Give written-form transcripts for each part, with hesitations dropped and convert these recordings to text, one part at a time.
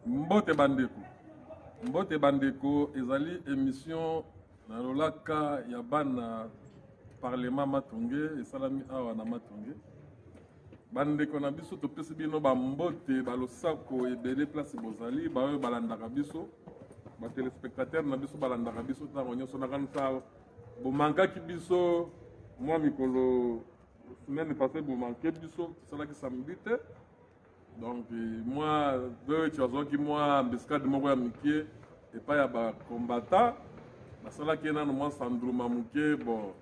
Mbote bandeko. Mbote bandeko ezali émission na lolaka ya bana parlement matonge esalami awa na matonge. Bandeko na biso topesi bino ba mbote balosako ebele place bozali baoyo balandaka biso. Ba téléspectateurs na biso balandaka biso tango nyonso na kanisa bomankaki biso mwa mikolo semaine passée bomanke biso salaki samedi te. Donc moi tu as qui moi biscade moko ya mikie et pas ya ba combattant basalaki nano moi sandruma muke bon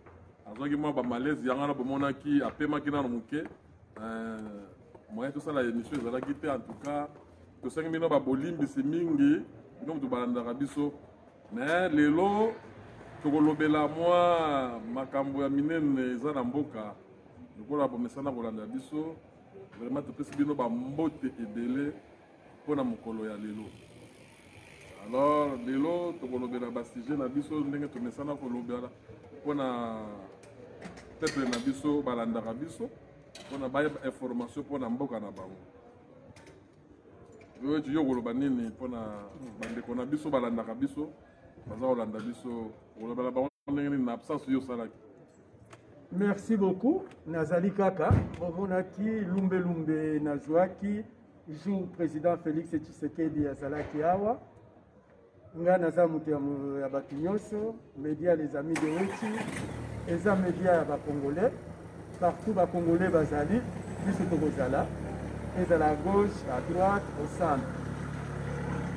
azoki moi ba malaise yanga na bomona ki apema ki nano muke moi tout ça la émission ezalaki te en tout cas to 5 minutes ba bolimbi si mingi donc to balanda biso mais lelo to kolobela moi makambo ya minene eza na mboka lokola bomesana kolanda biso vraiment topesi bino ba mbote ebele mpona mokolo ya lelo. Alors lelo tokolobela ba sujet na biso ndenge tomesana kolobela mpona peut-être na biso balandaka biso mpona baya information mpona mboka na bango. Oyo tiyo koloba nini mpona bandeko na biso balandaka biso baza kolanda biso kolobela bango ndenge nini na absence yo salaki. Merci beaucoup. Nazali Kaka, Monaki, Lumbe Lumbe Nazwaki, jour président Félix Tshisekedi Azalaki Awa. Nga nazamuti ya batunyoso, médias les amis de Weti, eza médias ya ba Congolais, partout ba Congolais bazali, biso tokozala, ezala à gauche, à droite, au centre.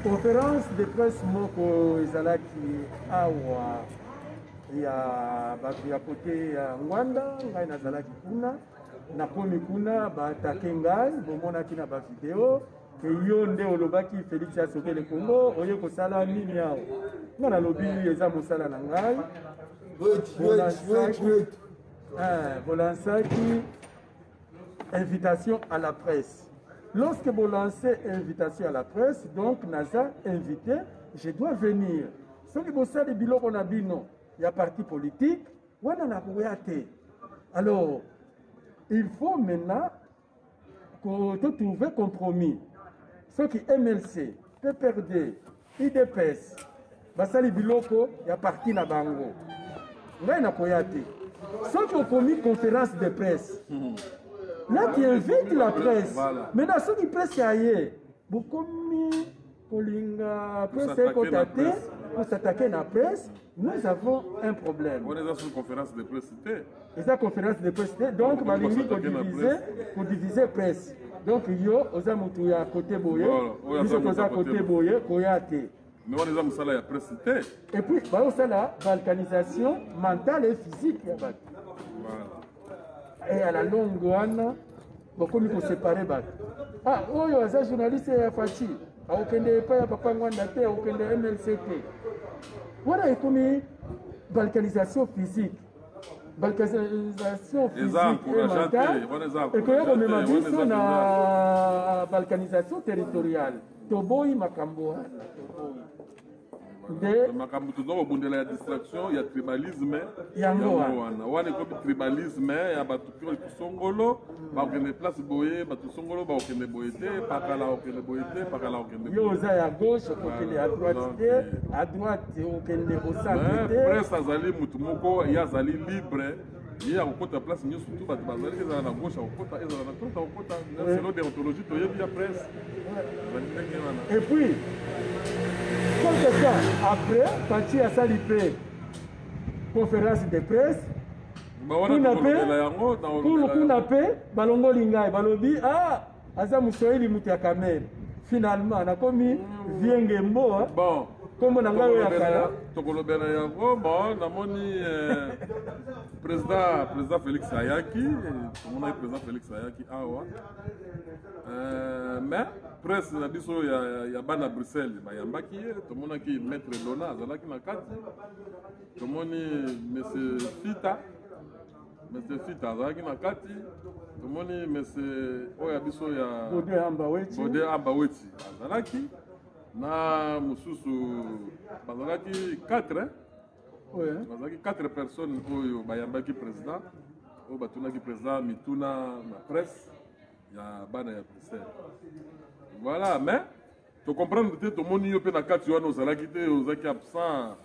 Conférence de presse moko ezalaki Awa. Ya batu ya kote ya Rwanda ngai nazalaki kuna nakomi kuna baatake ngai bomonaki na bavideo ke yo nde olobaki Félix asokele Congo oye kosala nini awa nga nalobi eza mosala na ngai bolansaki invitation à la presse. Lorsque vous lancez invitation à la presse, donc naza invité, je dois venir. Ce qui vous sert de biloko na bino il y a parti politique, alors il faut maintenant trouver compromis. Ceux qui MLC, PPRD, IDPS, Basali Biloko, il y a parti na bango. Ceux qui ont commis conférence de presse, là qui invite la presse, maintenant ceux qui pressent ailleurs, vous commis Polinga, pour s'attaquer à la presse, nous avons un problème. On est dans une conférence de presse. Et ça, conférence de presse, donc, ma ligne pour diviser presse. Donc, yo, aux amoutou à côté boye, ils sont à côté boye, koyate. Mais on est dans la presse. Et puis, on a la balkanisation mentale et physique. Voilà. Et à la longue, on peut séparer. Ah, oh, il y a un journaliste Fati. Aukende pa ya papa ngwanda te aukende MLCT. Voilà ekomi balkanisation physique. Balkanisation physique et mentale. Et que yako mema biso na balkanisation territoriale. Toboyi makambo de makambo tozo bondela ya distraction ya tribalisme yango wana ko tribalisme ya batu ko songolo ba okende place boye batu songolo ba okende boyete pakala okende boyete pakala okende yo za ya gauche okende à droite okende au centre presse azali mutu moko ya azali libre ya okota place nyo surtout batu bazali ezala na gauche okota ezala na droite okota selon déontologie to yebi ya presse. Et puis quelques temps après, Pati a salipé conférence de presse. Pour Kunape, Balongo Lingai, Balobi, ah, Azam Soeli Mutiakamen. Finalement, on a commis Viengembo. Bon, comme on a dit, Tokolobena Yango, bon, namoni président Félix Ayaki, on a président Félix Ayaki, awa. Mais presse na biso ya bana Bruxelles bayambaki tomonaki maître Lona azalaki na kati tomoni monsieur Fita azalaki na kati tomoni monsieur oya biso ya Bode Ambaweti azalaki na mususu bazalaki 4 bazalaki 4 personnes oyo bayambaki président oyo batunaki président mituna na presse ya bana ya Bruxelles. Voilà, mais to comprendre te tomoni yo pe na kati wana ozalaki te ozalaki absent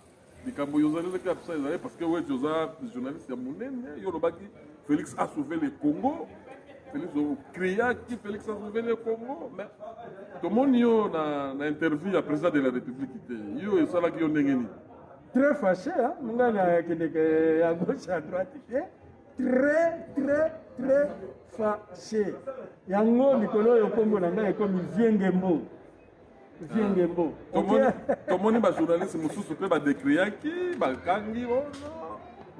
likambo yo ozalaki absent ezali parce que weti oza journaliste ya monene yo olobaki Félix a sauvé le Congo, Félix okriaki Félix a sauvé le Congo, mais tomoni yo na interview ya président de la République te yo esalaki yo ndenge nini? Très fâché, hein? À gauche, à droite, très fâché. Yango Nicolas Yokombo Nanga est comme Viengembo. Viengembo. Tomoni ba journaliste mususu pe ba décriaki, ba kangi ono.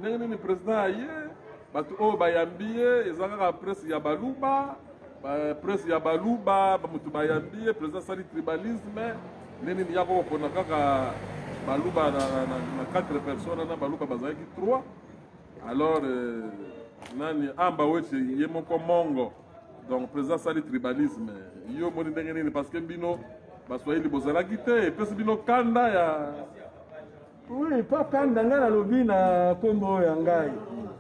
Ndenge ni président aye, batu o ba yambiye, ezaka presse ya baluba, presse ya baluba, ba mutu ba yambiye, président sali tribalisme, ndenge ni yako pona kaka baluba na 4 personnes na baluba bazaki 3. Alors nani amba weche yemo ko mongo. Donc président sali tribalisme. Yo moni ndenge nini parce que bino baswahili bozalaki te pesi bino kanda ya oui, pas kanda nga na lobi na kombo ya ngai.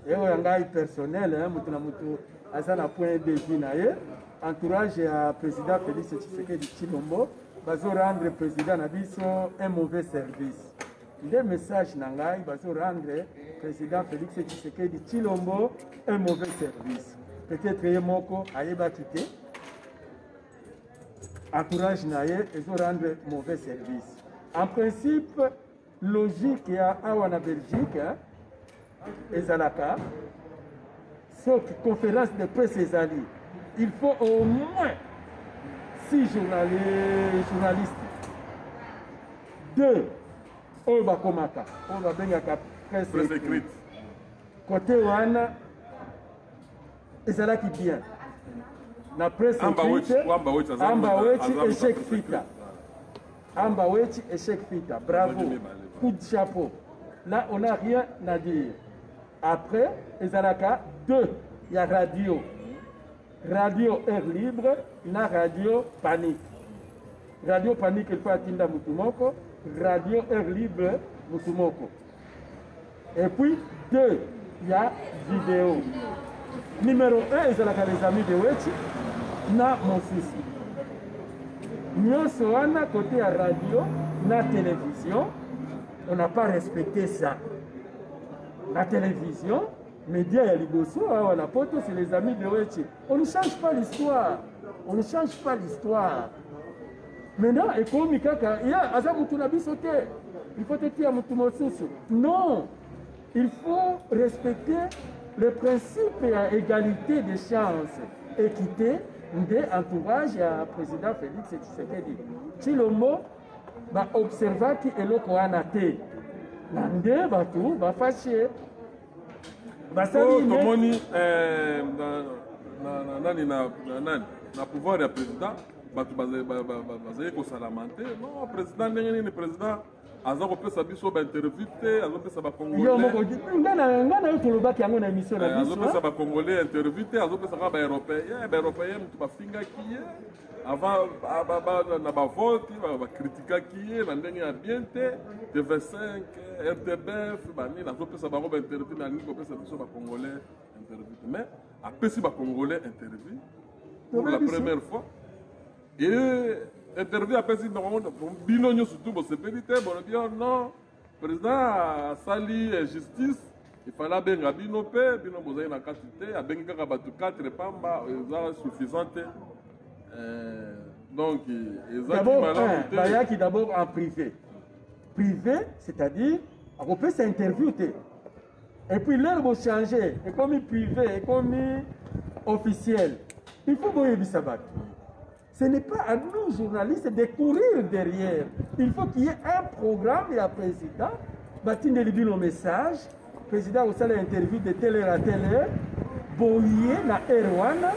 Eo ya ngai personnel, mutu na mutu asa na point de vue na ye. Entourage ya président Félix Tshisekedi Tshilombo bazo rendre président na biso un mauvais service. Des messages nangai bazo rendre président Félix Tshisekedi Tshilombo un mauvais service. Peut-être ye moko ayeba quitter. Entourage naye ezo rendre mauvais service. En principe logique ya awa na Belgique ezalaka sauf conférence de presse ezali. Il faut au moins 6 journalistes. 2 oyo bakomaka oyo babengaka presse écrite. Côté wana ezalaki bien na presse écrite. Amba Wechi échec fita. Amba Wechi échec fita. Bravo. Coup de chapeau. Là on n'a rien à dire. Après ezalaka 2 il y a radio. Radio Air Libre na Radio Panique. Radio Panique il faut atteindre Mutumoko. Radio Air Libre Mutumoko. Et puis 2, il y a vidéo. Numéro 1, ils ont les amis de Wechi. Na mon fils. Nous sommes côté à radio, na télévision. On n'a pas respecté ça. La télévision, médias et Ligoso, on a poto, c'est les amis de Wechi. On ne change pas l'histoire. On ne change pas l'histoire. Maintenant, et comme Mikaka, il y a Azamutunabi sauté. Il faut être à Mutumosusu. Non. Il faut respecter le principe à égalité des chances, équité, de entourage à président Félix Tshisekedi. Tshilombo va observer qui est le Koanate. Nande batu va fâcher. Tomoni na pouvoir ya président batu bazali kosalamante non président ndenge nini président aza kopesa biso bainterview te azopesa bazopesa bacongolais interview te azopesaka baeuropéen mutu bafingaki ye avant na bavote bakritikaki ye na ndenge ya bien te TV5 RTBF banini azopesa bango bainterview na lingi kopesa biso bacongolais interview te mais apesi bacongolais interview pour la première fois. Et interview après si normalement bino nyonso tout bosepeli te bolobi non président asali justice il fallait benga bino pe bino bozali na kati te abengi kaka bato 4 pamba eza suffisante donc bayaki d'abord en privé c'est-à-dire on peut s'interviewer et puis l'heure vous changer et comme privé et comme officiel il faut boyebisa bato. Ce n'est pas à nous, journalistes, de courir derrière. Il faut qu'il y ait un programme et un président. Batine de le message. Le président aussi a interview de telle heure à telle heure. Boyer, la Erwana.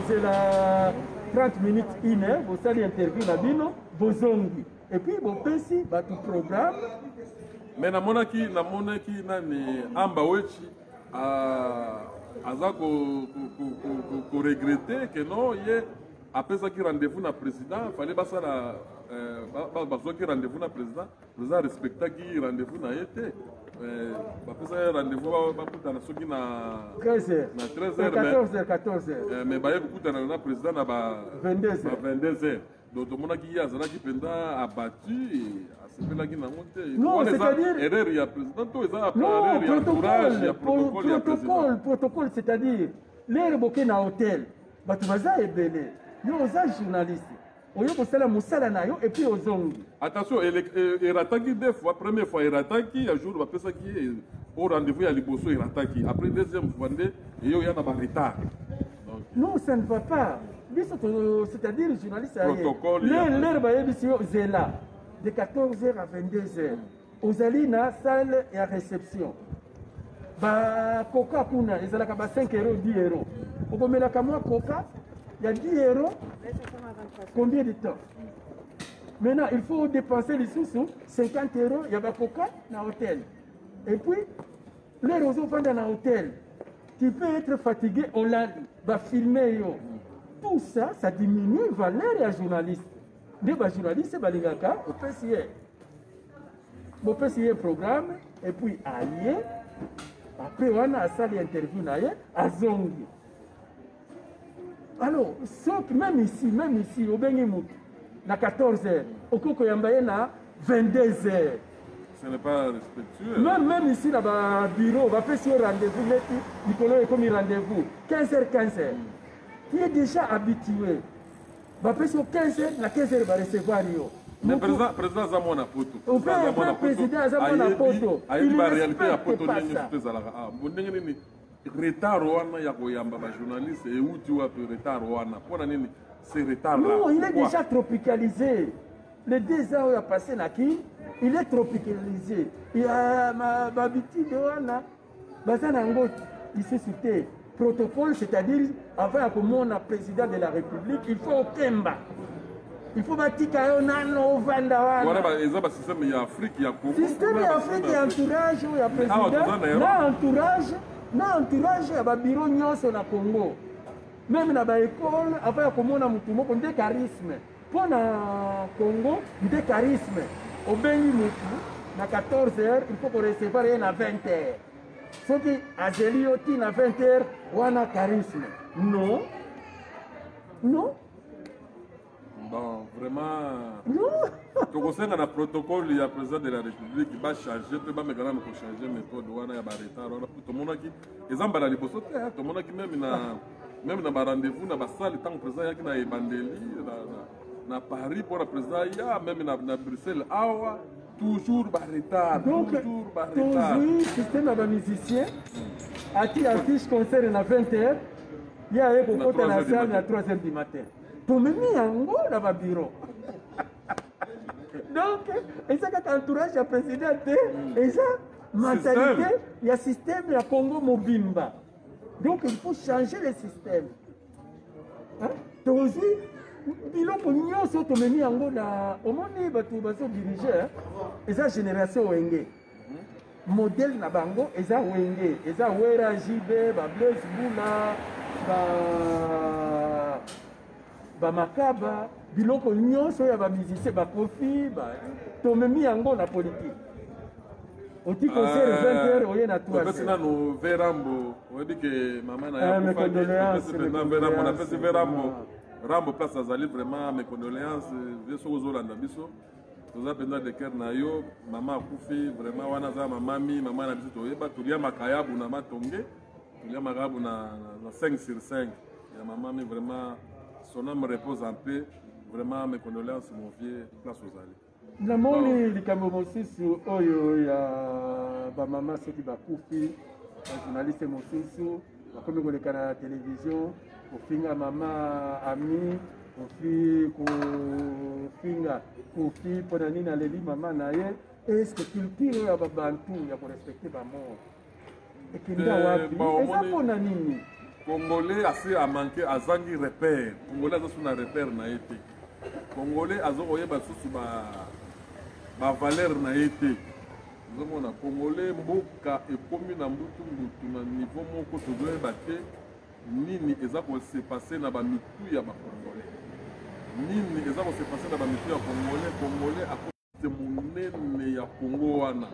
C'est la 30 minutes, 1 heure. Vous allez interview la bino. Bozongi. Et puis, vous pensez, tout programme. Mais na monaki nani amba wechi aza ko regretter que non ye apesaki rendez-vous na président fallait basala bazwaki rendez-vous na président respectaki rendez-vous na ye te bapesa rendez-vous bakutana soki na 13h na 13h 14h mais baye kokutana na président na ba 22h donc tomonaki ye azalaki mpenza abattu asepelaki nango te. Non, c'est-à-dire erreur ya président to eza non, erreur ya entourage ya protocole ya président. protocole, c'est-à-dire lere boke na hôtel bato baza ebele yo oza journaliste oyo kosala mosala na yo et puis ozongi. Attention, erataki deux fois. Première fois erataki ya jour bapesaki au rendez-vous ya liboso erataki. Après deuxième fois nde eyo ya na ba retard. Non, ça ne va pas. C'est-à-dire journaliste protocole l'air bayebisi yo zela de 14h à 22h. Ozali na salle ya réception. Ba coca kuna ezalaka ba 5 euros 10 euros. Okomelaka mwa coca il y a 10 euros. Combien de temps? Maintenant, il faut dépenser les sous 50 euros. Il y a un coca dans l'hôtel. Et puis, les réseaux vendent dans l'hôtel. Tu peux être fatigué, on l'a dit, va filmer. Yo. Tout ça, ça diminue la valeur des journalistes. Les journalistes, c'est Balingaka, au PCA. Au PCA programme, et puis allié. Après, on a salle interview, à Zongi. Alors, même ici, au Benimou, à 14h, au Koko Yambaye, à 22h. Ce n'est pas respectueux. Même ici, dans le bureau, on va faire ce rendez-vous, Nicolas est comme rendez-vous, 15h. Tu es déjà habitué. On va faire ce 15h, à 15h, on va recevoir. Mais président Zamona Poto. On peut faire président Zamona Poto. Il va réalité à Poto. Retard wana ya koyamba ba journaliste et où tu as retard wana pour nini c'est retard là. Non, il est déjà tropicalisé. Les 2 ans où il a passé Naki, il est tropicalisé. Il y a ma habitude wana bazana ngot ici c'était protocole, c'est-à-dire avant que mon président de la République, il faut au Kemba. Il faut bâtir nano vanda wana. Voilà ba ezaba système ya Afrique ya Congo. Système ya Afrique ya entourage ou ya président. Na entourage ya ba bureau nyonso na Congo. Même na ba école avant ya komona mutu moko nde charisme. Pour na Congo, nde charisme. Obengi mutu na 14h, il faut qu'on recevoir à 20h. Ce qui a zeli oti na 20h wana charisme. Non. Bon, vraiment. Non. Tu conseilles dans le protocole, il y a le président de la République qui va changer, tu vas me changer la méthode, il y a un retard. Tout le monde qui est en train de tout le monde qui même dans le rendez-vous, dans la salle, tant que le président est dans Bandeli, dans Paris pour le président, même dans Bruxelles, toujours un retard. Donc, toujours, système de musicien, à qui affiche concert à 20h, il y a un côté dans la salle à 3h du matin. Pour me mettre en haut dans le bureau. Donc, et ça, quand entourage le président, et ça, mentalité, il y a système, il y a Congo Mobimba. Donc, il faut changer le système. Aujourd'hui, biloko nyonso tomemi yango na omoni bato bazo diriger eza génération wenge modèle na bango eza wenge eza wera jibe ba Blaise Bula ba makaba biloko nyonso ya ba musicien ba Kofi ba tomemi yango na politique oti concert 20h oye na toi c'est na no Verambo on dit que maman na ya condoléances Verambo na pesi Verambo Rambo place azali vraiment mes condoléances biso ozolanda biso toza penda de cœur na yo mama akufi vraiment wana za mamami mama na biso toyeba tulia makayabu na matonge tulia makayabu na 5 sur 5 ya mamami vraiment son âme repose en paix vraiment mes condoléances mon vieux place ozali namoni likambo mosusu oyo ya bamama soki bakufi bajournaliste mosusu bakomi koleka na télévision kofinga mama ami kofinga kofi mpona nini aleli mama na ye eske culture oyo ya babantu ya korespecte bamort ekenda wapi eza mpona nini congolais asi amanke azangi repère congolais aza suna repère na ye te congolais azokoyeba susu bavaleur na ye te ozomona congolais mboka ekomi na mbutu na niveau moko tozoyeba te nini eza kose passe na bamitu ya bacongolais nini eza kose passe na bamitu ya congolais akose monene ya congo wana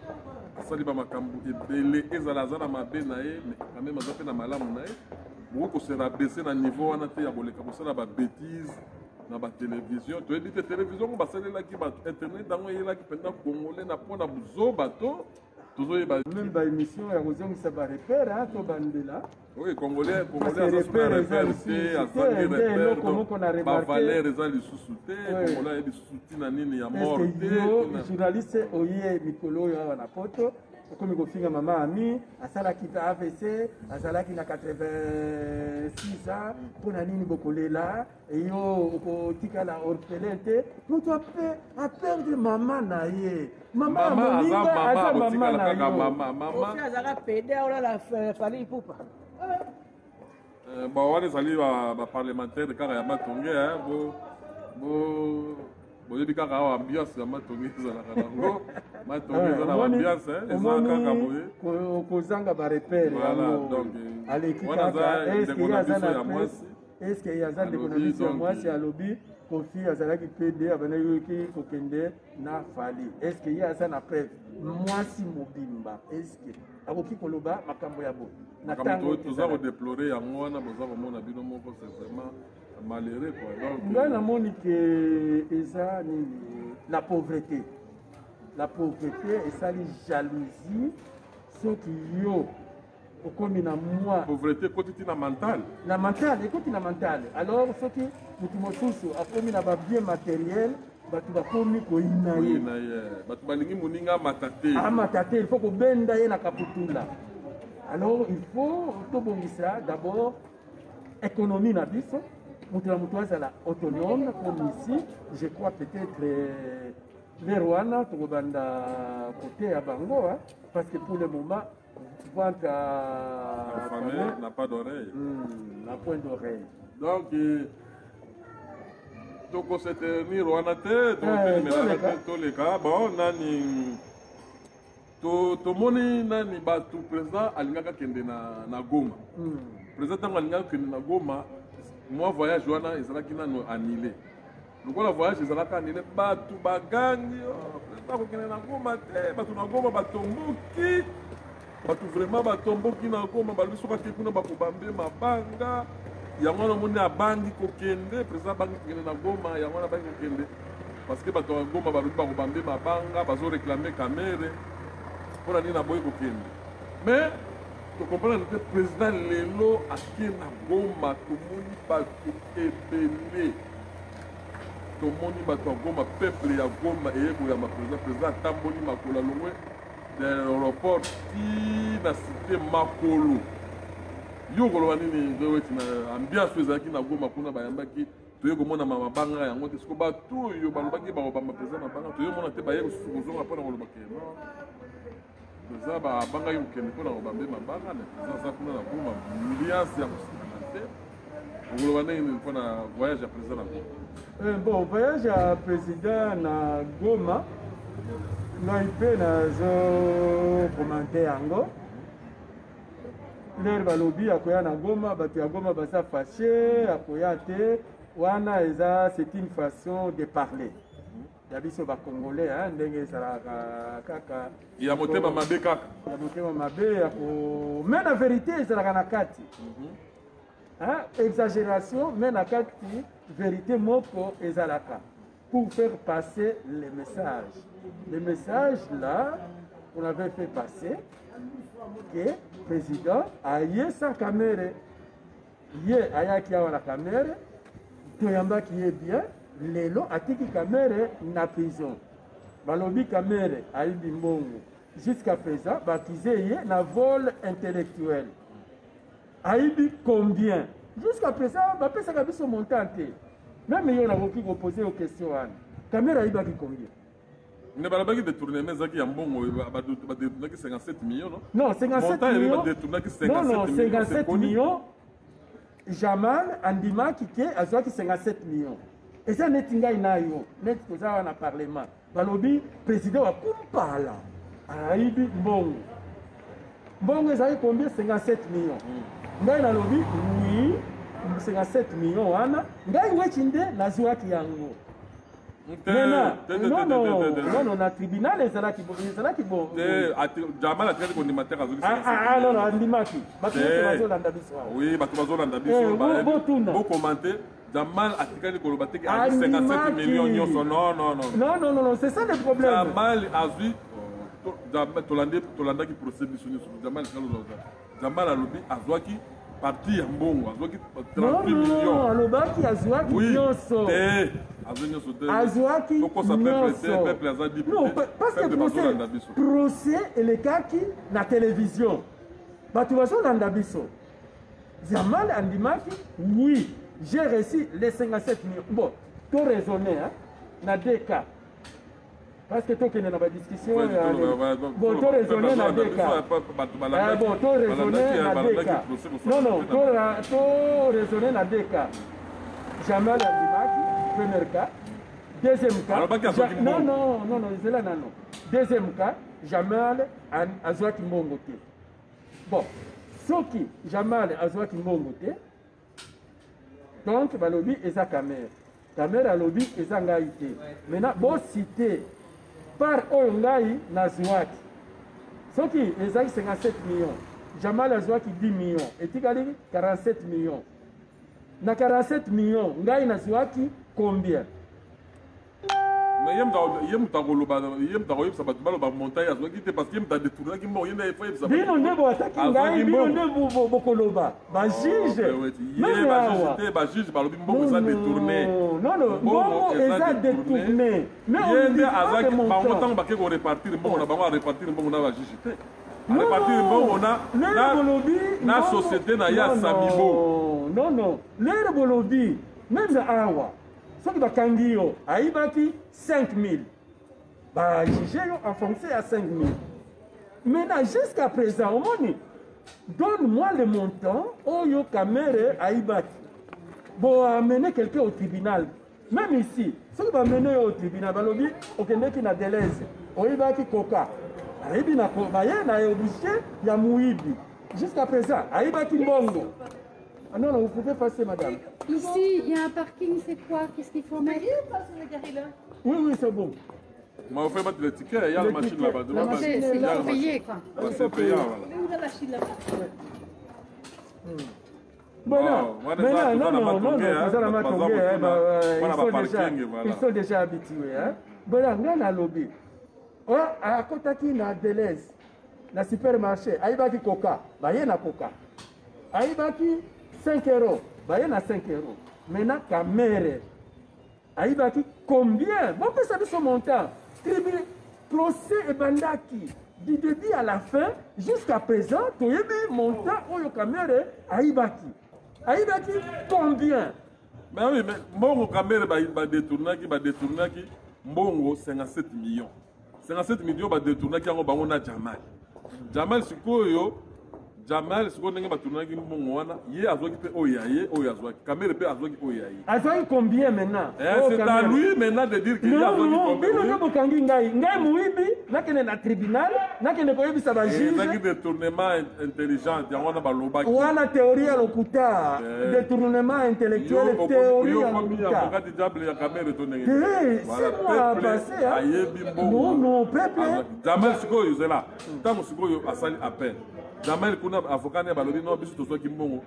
asali bamakambo ebele ezala aza na mabe na ye kameme aza mpe na malamu na ye bokoki kosera bese na niveau wana te ya koleka kosala babétise na batelevizio toyebi te televizio ngo basalelaki bato internet yango eyelaki mpenza congolais na mpona buzoba to tozoyeba même baémission ya kozongisa barepere to bandela oui congolais aza soki na repere te azangi repere bavaleur eza lisusu te congolais ayebi lisusu ntina nini ya mort te journaliste oye mikolo oyo awa na poto okomi kofinga mama ami asalaki AVC azalaki na 86 ans mpona nini bokolela eyo okotikala orphelin te moto aperdre mama na ye mama amoninga aza mama na yo azalaka pede olala fali pupa bon wana ezali baparlementaire kaka ya matonge boyebi kaka awa ambiance ya matonge ezalaka nango matonge eza na ambiance eza kaka boye kozanga barepere yango aleki kaka eske aza ndeko na biso ya mwasi alobi kofi azalaki pede abanaki kokende na fali eske ye aza na preuve mwasi mobimba eske akoki koloba makambo ya boye na ntango toza kodeplore yango wana boza komona bino moko c'est vraiment malheureux quoi. Ngai namoni ke eza nini la pauvreté esali jalousie soki yo okomi na mwa pauvreté ekoti na mentale ekoti na mentale alors soki motu mosusu akomi na babien matériel bato bakomi koyina ye bato balingi moninga amata te il faut kobenda ye na kaputula alors il faut tobongisa d'abord économie na biso moto na moto azala autonome comme ici je crois peut-être lero wana tokobanda côté ya bango parce que pour le moment ventre n'a pas d'oreille n'a point d'oreille donc tokosetenir wana te totelemela toleka bon nani tomoni nani bato président alingaka kende na Goma président ntango alingaka kende na Goma mwa voyage wana ezalaki nano annulé lokola voyage ezalaka annulé bato bagangi président kokende na Goma te bato na Goma batomboki bato vraiment batomboki na Goma balobi soki ake kuna bakobambe mabanga yango wana omoni abangi kokende président abangi kokende na Goma yango wana abangi kokende parce que bato ya Goma balobi bakobambe mabanga bazoreklame kamere mpona nini aboyi kokende mais tokomprendre te président lelo ake na Goma tomoni bato ebele tomoni bato ya Goma peuple ya Goma eyekoyamba président atamboli makolo alongwe de l'aéroport ti na cité makolo yo koloba nini weti na ambiance ezalaki na Goma kuna bayambaki toye komona mabanga yango te siko bato oyo balobaki bakobamba président mabanga toyomona te baye kosusu kozonga mpona kolobaka eza babangaki kokende mpona kobambe mabanga na président aza kuna na Goma ambiance ya kosangana te okoloba nini mpona voyage ya président na Goma bon voyage ya président na Goma ngai mpe nazokomante yango lere balobi akoya na Goma bato ya Goma baza fâché akoya te wana eza c'est une façon de parler ya biso bacongolais ndenge ezalaka kaka ya motema mabe kaka ya motema mabe mais na vérité ezalaka na kati exagération mais na kati vérité moko ezalaka pour faire passer les messages. Les messages là, on avait fait passer que le président a eu sa caméra. Il a eu la caméra, Toyamba qui est bien, Lelo a tiki caméra na prison. Balobi caméra a eu bimbongo. Jusqu'à présent, baptisé na vol intellectuel. A eu combien? Jusqu'à présent, bapé sa cabiso montante. Même il y a qui poser aux questions. Caméra il va combien? Ne va pas détourner mais zaki yambongo ba détourner 57 millions non? Non, 57 millions. Non, 57 millions. Jamal Andima Kike a 57 millions. Et ça n'est pas inayo. Net koza na parlement. Balobi président wa kumpala. Aibi mbongo. Mbongo ezali combien? 57 millions. Ngai na lobi oui. 57 millions wana ngai wechinde nazwaki yango non na tribunal ezalaki bon Jamal a traité kondima te azoli non andimaki bato bazolanda biso oui bato bazolanda biso botuna bo commenter Jamal a tiré le colobaté qui a 57 millions. Non, c'est ça le problème. Jamal a vu. Tolanda qui procède sur Jamal a lobby a Zouaki parti en bon, a Zouaki 38 millions. Non, Alobaki a Zouaki Nyonso. A Zouaki Nyonso. Non, parce que procès et les cas qui na télévision. Bah tu vas sur l'andabiso. Jamal Andimaki, oui, j'ai reçu les 57 millions. Bon, tout raisonné, hein, na deux cas. Parce que toi qui es dans la discussion, bon, tu raisonnes dans des cas. Bon, tu raisonnes dans des cas. Non, tu raisonnes dans des cas. Jamal Andimaki, premier cas. Deuxième cas. Non, c'est là, non. Deuxième cas, Jamal Azouaki Mbongote. Bon, Soki, Jamal Azouaki Mbongote. Donc, le lobby est à Kamer. Kamer a lobby est à Ngaïté. Maintenant, bon, cité. Par Ongaï Nazouaki. Ce qui est 57 millions. Jamal Azouaki 10 millions. Et Tigali 47 millions. Na 47 millions, Ngaï Nazouaki combien? Mais yem tagolo ba yem tagoyib sa batubalo ba montagne Azouaki te parce que yem ta détourné ki mo yem na fa yeb sa. Bino ndebo ataki Ngaï, bino ndebo bokoloba. Ba juge. Mais ba juge ba lobi mbongo sa détourné. Non, mbongo eza détourné. Mais on dit Azouaki ba montant ba ke ko répartir mbongo na ba répartir mbongo na ba juge te. Répartir mbongo na société na ya Samibo. Non, l'air bolobi même awa. Ce qui va kangio aibaki 5 000. Bah jugé en fonction à 5 000. Maintenant jusqu'à présent au moins donne-moi le montant oyo kamere aibaki. Bon amener quelqu'un au tribunal. Même ici, ce qui va mener au tribunal, balobi okende ki na Deleuze. Oibaki koka. Aibi na kobaye na obligé ya muibi. Jusqu'à présent aibaki mbongo. Ah non, vous pouvez passer, madame. Ici, il y a un parking, c'est quoi? Qu'est-ce qu'il faut mettre? Oui, c'est bon. Mais on fait battre les tickets, il y a la machine là-bas. C'est payé, quoi. C'est payant, voilà. Mais où est la machine là-bas? Bon, non, ils sont déjà habitués. Voilà, on a lobby. À côté qui na Deleuze, na supermarché, aïbaki coca, bah y a coca. Aïbaki 5 €, bah y a 5 €. Maintenant, Kamere, aïbaki combien? Bon, que ça de son montant. Tribunal, procès et bandaki. Du début à la fin, jusqu'à présent, tu as mis montant au Kamere, aïbaki. Aïbaki combien? Mais oui, mais Mbongo Kamere va détourner qui Mbongo 57 millions. 57 millions va détourner qui en a Jamal. Jamal Sikoyo. Jamal siko ndenge batunaki mbongo wana ye azwaki pe oyaye oyazwaki Kamere pe azwaki oyaye azwaki combien maintenant c'est à lui maintenant de dire qu'il y a azwaki combien bino nyobo kangi ngai muibi nakene na tribunal nakene koyebisa ba juge ezaki détournement intelligent yango na balobaki wana théorie ya lokuta détournement intellectuel théorie ya lokuta avocat diable ya Kamere to ndenge c'est moi passé ayebi mbongo non peuple Jamal sikoyo zela tango sikoyo asali appel Jamal kuna avocat ne balobi non biso tozwaki mbongo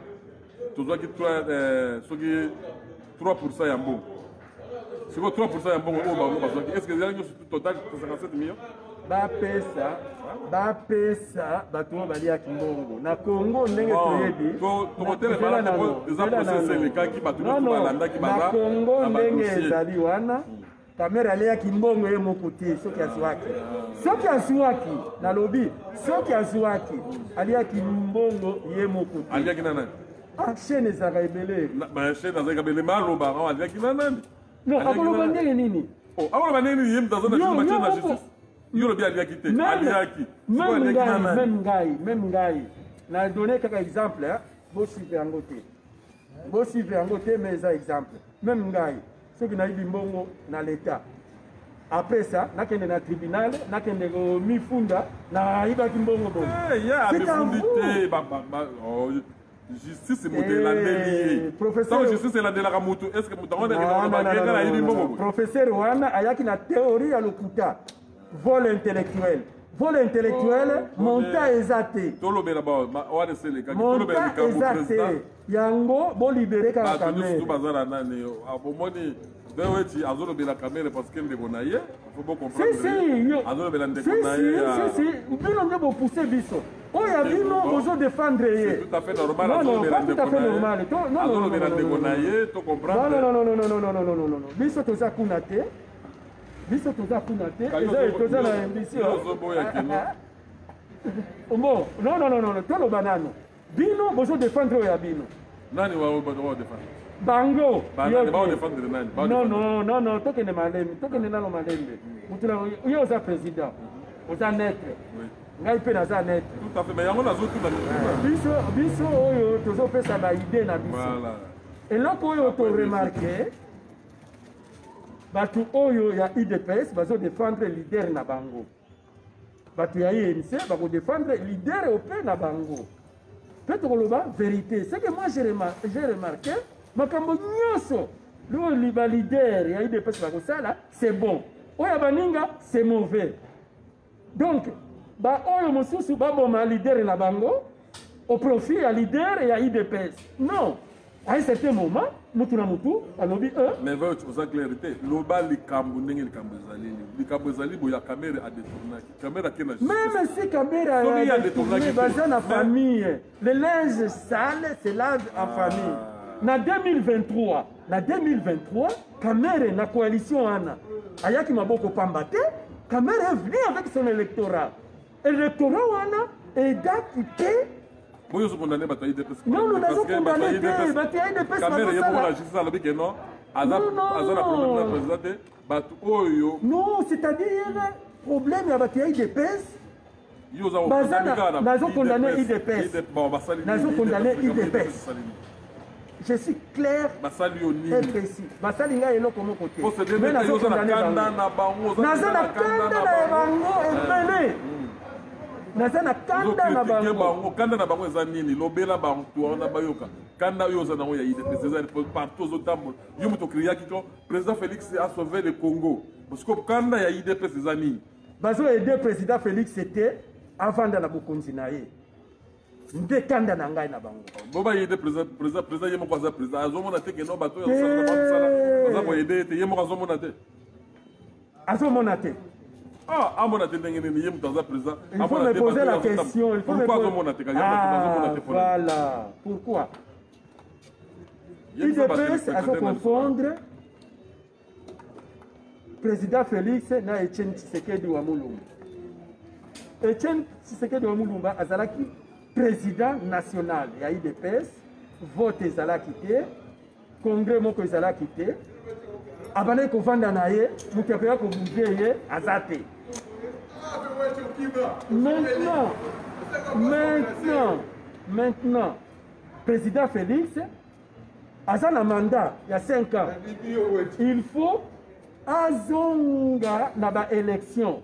tozwaki 3% ya mbongo siko 3% ya mbongo oyo bango bazwaki est-ce que ezalaki nyonso total 57 millions bapesa bato oyo baliaki mbongo na Congo ndenge toyebi tokotelefana eza procès elekaki bato nyonso balandaki na Congo ndenge ezali wana Kamere aliaki mbongo ye moko te soki azwaki na lobi soki azwaki aliaki mbongo ye moko te aliaki na nani chaîne ezalaka ebele chaîne ezalaka ebele maloba aliaki na nani non akoloba ndenge nini akoloba ndenge nini ye mutu aza na justice yo lobi aliaki te aliaki même ngai na donné kaka exemple bosuivre yango te mais eza exemple même ngai soki nayibi mbongo na l'État après ça nakende na tribunal nakende mifunda nayibaki mbongo bongo justice modelandeli professeur justice elandelaka mutu est ce que mutu ango nayibi mbongo professeur wana ayaki na théorie ya lokuta vol intellectuel vol intellectuel monta ezate tolobela ba wana seleka monta tolobela ka ezate yango bo libérer ka kamere kamere bazala nani abomoni deweti azolobela kamere parce que ndeko na ye faut pas comprendre si azolobela ndeko na ye si bino nde bopouse biso oyo bino bozo défendre ye tout à fait normal non azolobela pas tout à ndeko fait na ye normal azolobela ndeko na ye to comprendre non biso toza kuna te biso toza kuna te eza toza na ambition bon non toloba nano bino bozo défendre oyo ya bino nani wa défendre bango défendre nani non tokende malembe tokende nano malembe mutuna yo oza président oza netre ngai mpe naza netre tout à fait mais yango nazotuna biso oyo tozopesa baide na biso eloko oyo toremarke bato oyo ya idps bazodefendre leader na bango bato ya inc bakodefendre leader ope na bango mpe tokoloba vérité ce que moi j'ai remarqué makambo nyonso oyo balider ya idps bakosala c'est bon oyo ya baninga c'est mauvais donc baoyo mosusu baboma leader na bango au profit ya leader ya idps non à un certain moment mutu na mutu alobi mais va oza clarité loba likambo ndenge likambo ezali boya kamere adetournaki kamere akena même si kamera a détourné baza na famille le linge sale se lave en famille na 2023 kamere na coalition wana ayaki maboko pamba te kamere est venu avec son électorat wana edaki te Vous êtes condamné à IDPS. Non, nous n'avons condamné IDPS. Non, c'est-à-dire, problème avec IDPS. Nous avons condamné IDPS. Nous avons condamné IDPS. Je suis clair et précis. Basalinga est là comme côté. Mais nous avons condamné Bango. Nous avons condamné Bango. Nazana kanda na bango kanda na bango eza nini lobela bango tuona bayoka kanda yo za nango ya IDPS eza partout aux tambour yo muto kriaki ko président Félix a sauvé le Congo parce que kanda ya IDPS eza nini bazo aider président Félix c'était avant dans la bokonzi na ye nde kanda na ngai na bango boba aider président yemo kwa za président azomona te que no bato ya sala baza ko aider te yemo azomona te Ah, à mon attention, il faut me poser la question. Voilà. Pourquoi IDPS a se confondre président Félix na Etienne Tshisekedi wa Mulumba. Etienne Tshisekedi wa Mulumba azalaki président national ya IDPS, vote ezalaki te, congrès moko ezalaki te. Abane kovanda na ye, mukepeya ko bouger ye azate. Maintenant, président Félix a un mandat il y a 5 ans. Il faut azonga na ba élection.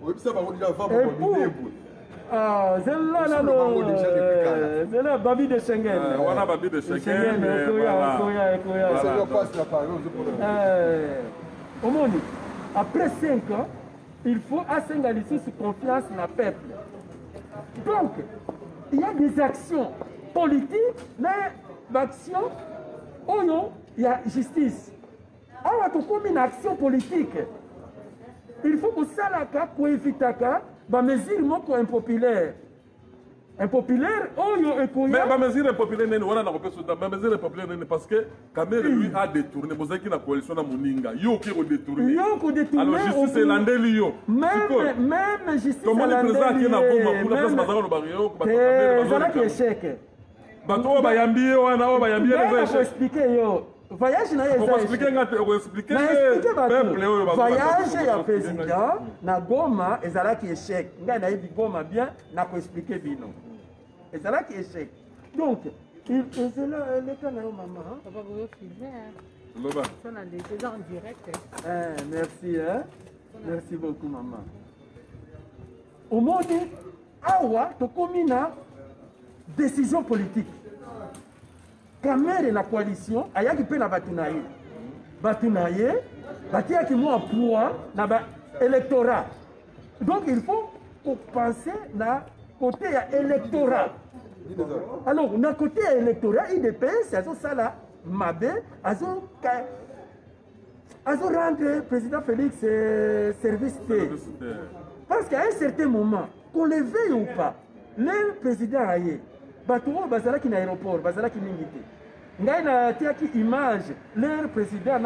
C'est là Babi de Schengen. Voilà Babi de Schengen. Après 5 ans, il faut assengaler sous confiance na peuple. Donc, il y a des actions politiques, mais l'actions, oh non, il y a justice. Alors, comme une action politique, il faut que ça pour éviter que mesure moko impopulaire. Impopulaire, oh yo ekoya. Mais ma mesure impopulaire n'est pas ma mesure impopulaire parce que Kamere lui a détourné. Vous savez qu'il a coalition à Moninga. Yo qui a détourné. Alors justice c'est l'andeli yo. Même justice. Comment le président qui n'a pas pour la place Mazaro le barrio. C'est un échec. Bato bayambi wana bayambi les échecs. Expliquer yo. Voyage na on va expliquer voyage ya président na Goma ezalaki échec ngai na yebi Goma bien na ko expliquer bino ezalaki échec donc il est là le cas na maman papa vous filmer loba on a des en direct merci merci beaucoup maman au monde awa to komina décision politique Kamere la coalition ayaki pe na batunaye batiaki moi poids na ba électorat donc il faut kopense na côté ya électorat. Alors na côté ya électorat IDPS azosala mabe rendre président Félix service T. Parce qu'à un certain moment, qu'on le veuille ou pas, le président aye baturo bazalaki na aéroport bazalaki mingi te. Ngai na tiaki image le président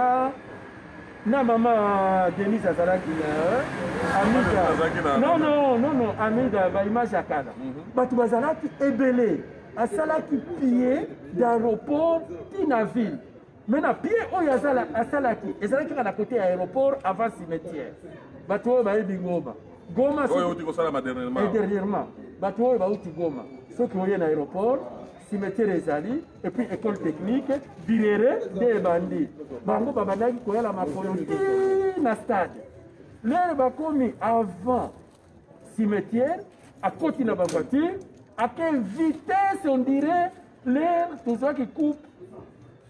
na maman Denise azalaki Amida. Non, Amida ba image akala. Batu bazalaki ebele asalaki pied d'aéroport tina ville. Maintenant pied oyo asalaki ezalaki na côté aéroport avant cimetière. Batu oyo bayebi Goma dernièrement bato oyo bauti Goma soki oye na aéroport cimetière ezali et puis école technique birere de bandi bango babandaki koyala makolo ti na stade lere bakomi avant cimetière akoti na bavoiture à quelle vitesse on dirait lere tozwaki coupe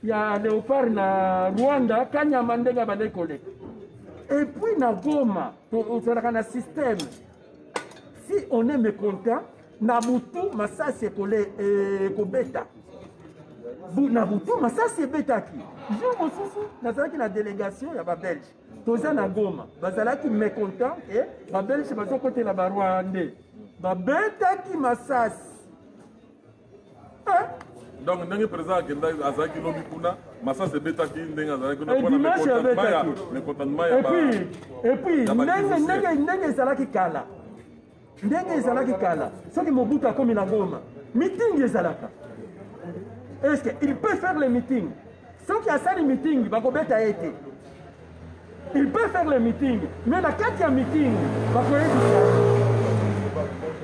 ya léopard na Rwanda kanyama ndenge bandeki koleka. Et puis, na Goma, on a un système. Si on est mécontent, Nabutu, Massa, c'est collé et Kobeta. Nabutu, Massa, c'est Beta qui. Je me souviens, dans la délégation, il y a des Belges. Tous na Goma, Bazala qui mécontent et les Belges, ils sont côté la Rwandais. Beta qui Massa. Donc, ndenge président akenda azaki lobi kuna masa se beta ki ndenge azaki kuna et puis ndenge ezalaki kala soki Mobutu akomi na Goma meeting ezalaka est-ce qu'il peut faire le meeting soki asali meeting bakobeta ete il peut faire le meeting mais na kati ya meeting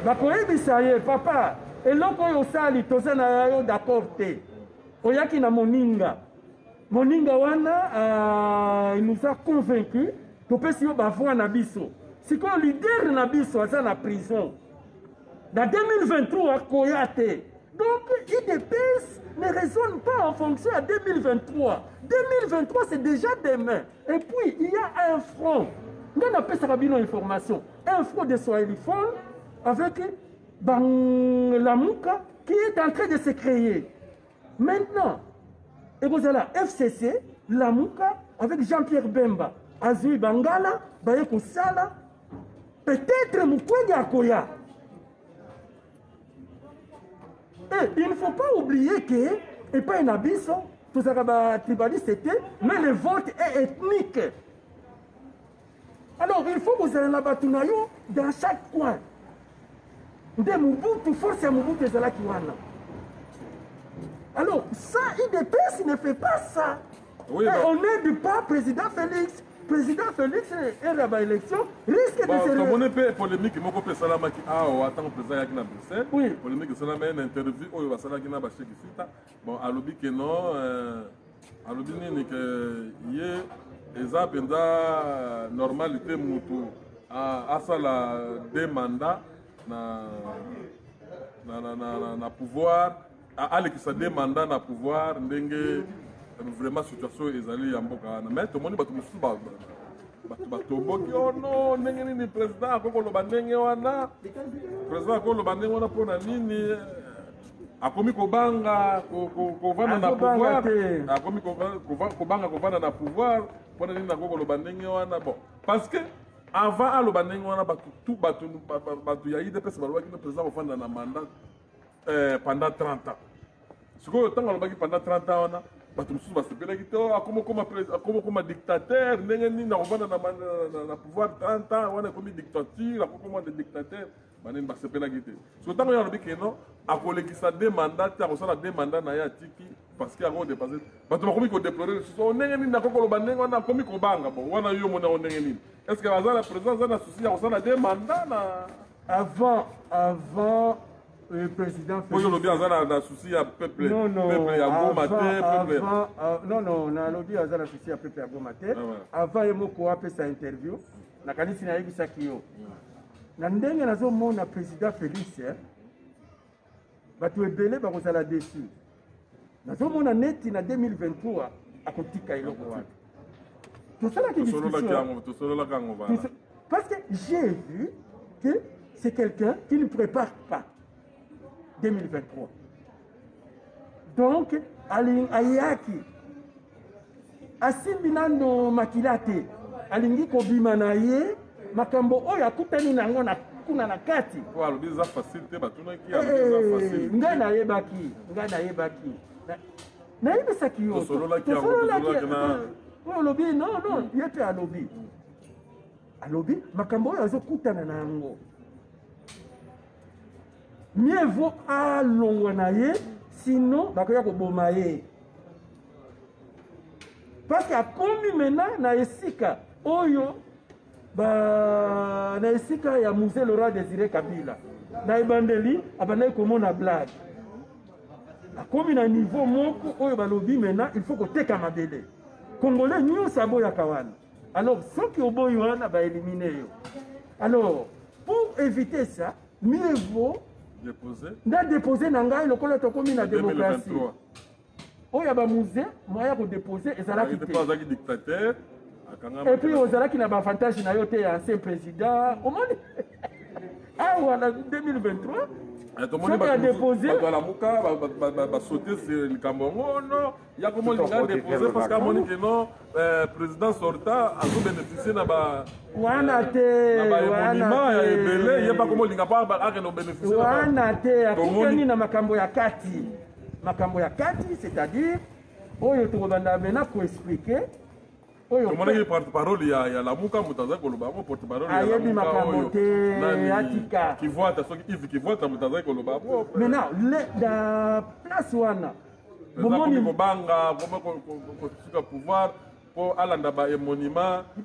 bakoyebisa ye papa eloko oyo osali toza na yo d'accord te oyaki na moninga wana il nous a convaincu topesi yo bavoi na biso sikoyo leader na biso aza na prison na 2023 akoya te donc IDPS ne raisonne pas en fonction à 2023 c'est déjà demain et puis il y a un front nga napesaka bino information un front de Swahiliphone avec Lamuka qui est en train de se créer. Maintenant, et vous avez la FCC, Lamuka, avec Jean-Pierre Bemba, Azui Bangala, Bayeko Sala, peut-être Mukwege Akoya. Et il ne faut pas oublier que, et pas un abysse, tout ça, c'était, mais le vote est ethnique. Alors, il faut que vous ayez la batunayo dans chaque coin. De Mobutu, force à Mobutu ezalaki wana. Alors, ça, IDPS ne fait pas ça. Oui, on n'aide pas président Félix. Président Félix et la élection risque de se... Comme on est peu polémique, je suis salamaki à attendre président Yakina Bruxelles. Oui. Polémique, c'est une interview où il va salamaki na bachek ici. Bon, à l'obi que non, à l'obi ni que hier, eza benda normalité mutu à ça la deux mandats. Na pouvoir alekisa de mandat na pouvoir ndenge vraiment situation ezali ya mboka wana mais tomoni bato mosusu batomboki ono ndenge nini président akokoloba ndenge wana mpona nini akomi kobanga kovanda na pouvoir akomi kobanga kovanda na pouvoir mpona nini akokoloba ndenge wana bon parce que avant aloba ndenge wana bato ya IDPS balobaki no président kofanda na mandat pendant 30 ans sikoyo ntango alobaki pendant 30 ans wana bato mosusu basepelaki te akoma dictateur ndenge nini akofanda na pouvoir 30 ans wana ekomi dictature akokoma de dictateur banini basepelaki te so ntango ye alobi keno akolekisa de mandat te akosala de mandat na ye atiki parce que akodepase bato bakomi kodeplore lisusu ndenge nini akokoloba ndenge wana akomi kobanga bon wana yo monao ndenge nini est ce que aza na président aza na souci ya kosala de mandat na avant le président Félix olobi aza na souci ya peuple ya Goma te non nalobi aza na souci ya peuple ya Goma te avant ye moko apesa interview nakanisi nayebisaki yo na ndenge nazomona président Félix bato ebele bakozala déçu nazomona neti na 2023 akotika eloko wana tosalaki discussion parce que j'ai vu que c'est quelqu'un qui ne prépare pas 2023. Donc, ayaki asimbi nano makila te alingi kobima na ye makambo oyo akutani nango na kuna na kati alobiza facilité batunaki ngai nayebaki nayebisaki yo olobi non ye mpe alobi makambo oyo azokutana na yango mieux vaut alongwa na ye sinon bakoya koboma ye parce que akomi maintenant na esika oyo na esika ya musée Laurent Désiré Kabila na ebandeli abandaki komona blague akomi na niveau moko oyo balobi maintenant il faut koteka mabele congolais nyonso aboyaka wana alors soki oboyi wana baélimine yo alors pour éviter ça mieux vaut déposer na ngai lokola tokomi na démocratie oyo ya bamusée moya kodépose ezalaki te et puis ozalaki na bavantage na yo te ya ancien président omoni awa na 2023 soki adépose basaute sur likambo yango no ya komolinga dépose parce que amoni ke non président sortant azobénéficie na wana te bamonima ya ebele ye pa komolinga mpo akende obénéficie wana te akutani na makambo ya kati c'est-à-dire oyo tokobanda mena koexplike omonaki porte-parole ya lamuka moto azali koloba yango porte-parole ayebi makambo te atika kivwata soki ivi kivwata moto azali koloba yango maintenant na place wana bomoni kobanga kosuka pouvoir mpo alanda baémonima ya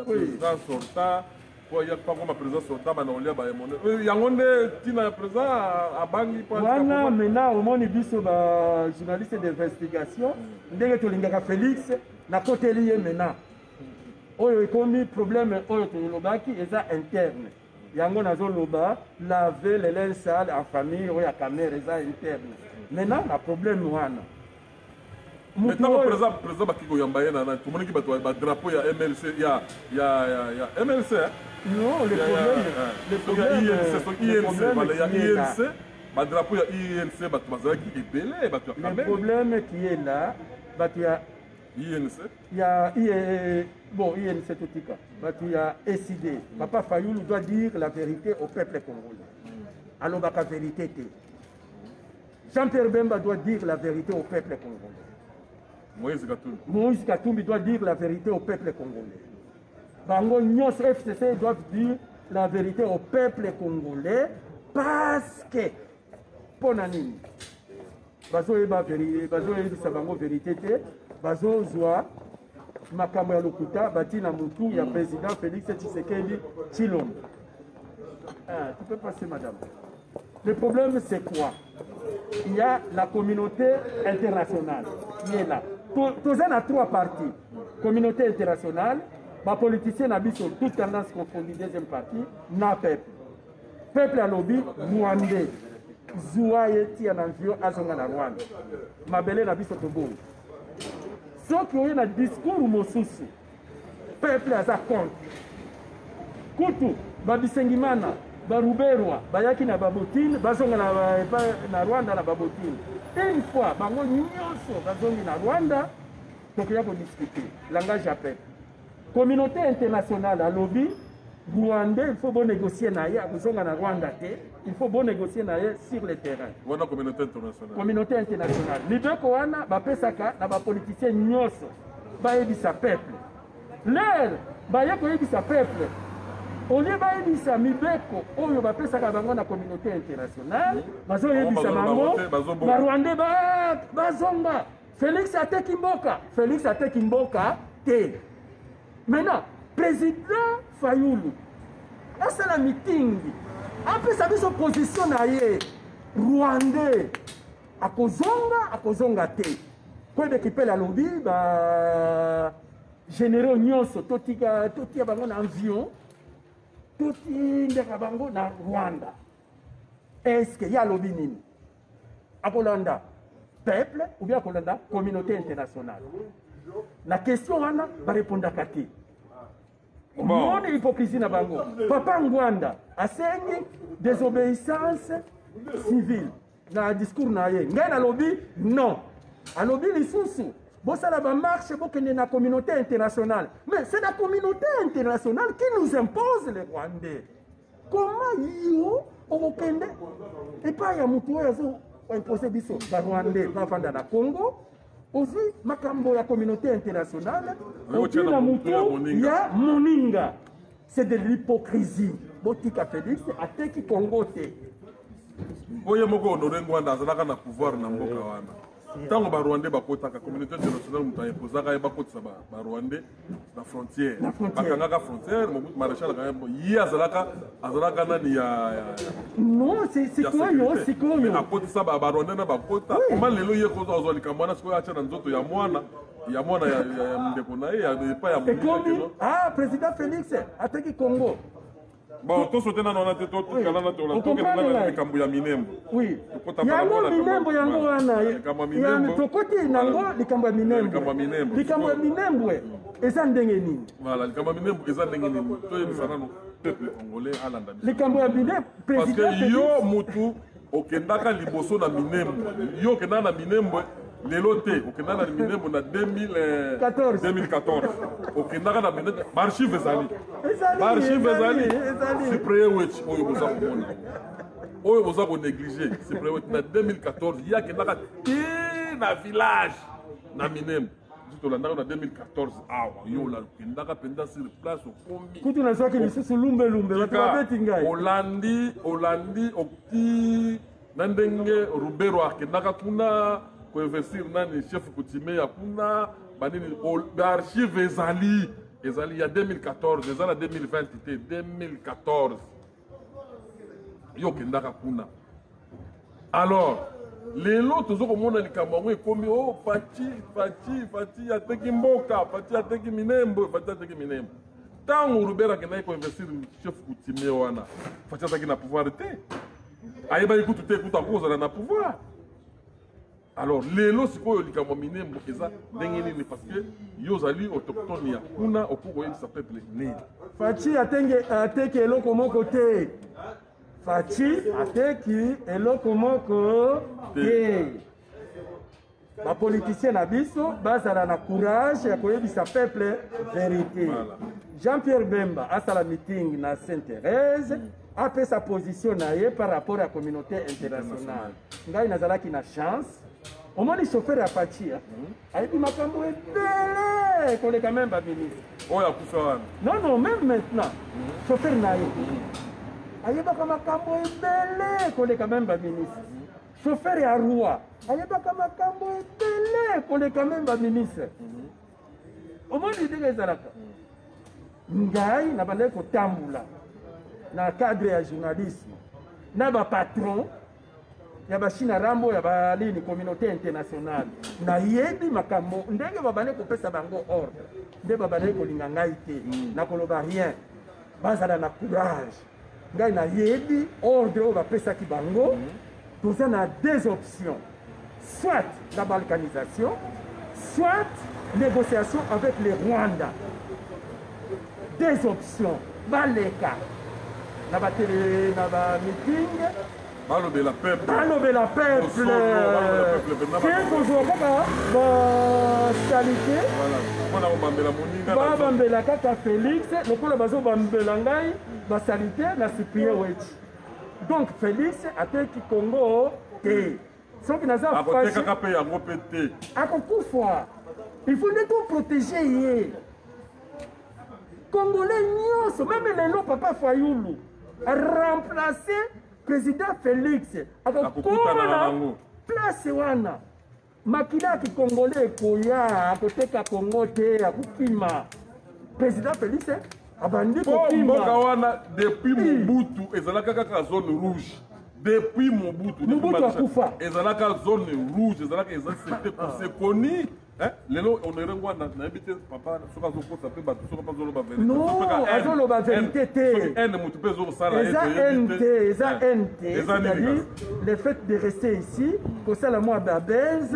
président sortant po ya pakoma président sortant bana olia baémonima yango nde ntina ya président abangi wana maintenant omoni biso bajournaliste d'investigation ndenge tolingaka Félix nakoteli ye maintenant oyo ekomi problème oyo tolobaki eza interne yango nazoloba laver les linges sales en famille oyo ya camere eza interne maintenant na problème wana président baki koyamba ye nana tomonaki bato badrapeau ya MLC ya MLC non le problème ya INC badrapeau ya INC bato bazalaki ebele bato ya le problème qui est là bato ya INC INC totika bato ya SID Papa Fayoulou doit dire la vérité au peuple congolais alobaka vérité te Jean-Pierre Bemba doit dire la vérité au peuple congolais Moïse Katumbi doit dire la vérité au peuple congolais. Bango Nyos FCC doivent dire la vérité au peuple congolais parce que pour nani bazo eba vérité bazo ebisa bango vérité te bazo zwa makambo ya lokuta batina mutu ya président Félix Tshisekedi Tshilombo. Tu peux passer madame. Le problème c'est quoi? Il y a la communauté internationale qui est là. Tous en a trois parties. Communauté internationale, les politiciens n'habitent sur toute tendance confondue. Deuxième partie, na peuple. Peuple à lobby, Rwandais. Zouaye ti en environ azonga na Rwanda. Mabele n'habite sur Togo. Ceux qui ont un discours mosusu, peuple à sa compte. Kutu, Babisengimana, Baruberwa, Bayaki na Babotine, Bazonga na Rwanda na Babotine. Une fois, bango nyonso bazongi na Rwanda, donc il y a pour discuter. Langage à peuple. Communauté internationale à lobby, Rwandais, il faut bon négocier naïe, na Rwanda, il faut bon négocier naïe sur le terrain. Voilà communauté internationale. Communauté internationale. Les deux koana, bapesaka, na ba politicien nyonso, baebisa peuple. L'air, baebisa peuple. Au lieu de mibeko oyo bapesaka bango na communauté internationale bazo yebisa bango ba Rwandais bazonga Félix ateki mboka te. Maintenant président Fayoulou asala meeting apesa biso position na ye Rwandais akozonga te ko de kipela lobby ba généraux nyonso totia bango na avion Touti ndeka bango na Rwanda. Est-ce qu'il y a lobby nini? Akolanda peuple ou bien akolanda communauté internationale? La question wana ba répondre kati. moni hypocrisie na bango. Papa Ngwanda asengi désobéissance civile na discours na ye. Ngai na lobby non. A lobby lisusu. Bosala ba marche bokende na communauté internationale. Mais c'est la communauté internationale qui nous impose les Rwandais. Comment yo okende et pas ya mutu oyo imposer biso ba Rwandais bafanda na Congo. Aussi makambo ya communauté internationale okina mutu ya moninga. C'est de l'hypocrisie. Botika Félix ateki Congo te. Oye moko honoré Ngwanda azalaka na pouvoir na mboka wana. Tango ba Rwandais bakotaka communauté internationale mutu ayepozaka ye bakotisa ba Rwandais na frontière. Bakangaka frontière Mobutu maréchal kayembo yi azalaka nani ya non c'est quoi yo c'est quoi yo akotisa ba Rwandais na bakota comment lelo ye kozo azali kamwana siko acha na nzoto ya mwana ya ndeko na ye ya pas ya mwana. Ah président Félix ateki Congo. Bon, tout sauter dans notre tout calana tout la tout que na likambo ya minembo. Oui. Yango minembo yango wana. Yango tokoti nango likambo ya minembo. Likambo ya minembo eza ndenge nini? Voilà, likambo ya minembo eza ndenge nini? To yebisana no peuple congolais alanda. Likambo ya minembo président. Parce que yo mutu okendaka liboso na minembo. Yo okenda na minembo lelo te okenda na minembo na 2014 okendaka na minembo archive ezali cyprien wech oyo boza ko négliger cyprien wech na 2014 ye akendaka te na village na minembo tolandaka na 2014 awa yo okendaka mpenza sur place okomi kutu nazwaki lisusu lumbe bato babeti ngai olandi okti na ndenge rubero akendaka kuna investir nani chef coutumier ya kuna banini archive ezali ya 2014 ezala 2020 te 2014 yo kendaka kuna. Alors lelo tozokomona likambo yango ekomi o Fati ateki mboka Fati ateki minembo ntango Rubera akendaki koinvestir chef coutumier wana Fati ataki na pouvoir te ayebaki kutu te kutu akozala na pouvoir. Alors, lelo sikoyo likambo minembo eza ndenge nini parce que yozali autochtone ya kuna okoko yebisa peuple nini. Fati ateki eloko moko te. Fati ateki eloko moko te. Ba politicien na biso bazala na courage ya koyebisa peuple vérité. Voilà. Jean-Pierre Bemba asala meeting na Sainte-Thérèse apesa sa position na ye par rapport à la communauté internationale. Ngai nazalaki na chance. Au moins les chauffeurs à partir. Aïe, ma cambo est belle. Qu'on est quand même pas ministre. Oh, il y a tout ça. Non, même maintenant. Chauffeur naïf. Aïe, ma cambo est belle. Qu'on est quand même pas ministre. Chauffeur à roi. Aïe, ma cambo est belle. Qu'on est quand même pas ministre. Au moins l'idée est là. Ngai, n'a pas l'air qu'au tamboula. Dans le cadre de journalisme. N'a pas patron. Ya bashina rambo ya balini communauté internationale na yebi makambo ndenge babane kopesa bango ordre nde babane kolinga ngai te na koloba rien bazala na courage ngai na yebi ordre o bapesa ki bango toza na deux options soit la balkanisation soit négociation avec les Rwanda deux options baleka na ba télé na ba meeting balobela peuple salite babambela kaka Félix lokola bazobambela ngai basalite na Cyprien Wech. Donc Félix ateki Congo te soki naza akotekaka mpe yango mpe te akokufa. Il faut tout protéger ye Congolais nyonso même lelo papa Fayulu remplacer président Félix akokona place wana makila ki Congolais koya akoteka Congo te akukima président Félix abandi kokima mboka wana depuis Mobutu ezalaka kaka zone rouge depuis Mobutu akufa ezalaka zone rouge ezalaka c'était c'est connu. Lelo honoré Ngwanda na habité papa soka zokota pe bato soka bazoloba vérité. Non, azoloba vérité te. Un mutu pe zo sala c'est-à-dire le fait de rester ici ko sala moi babez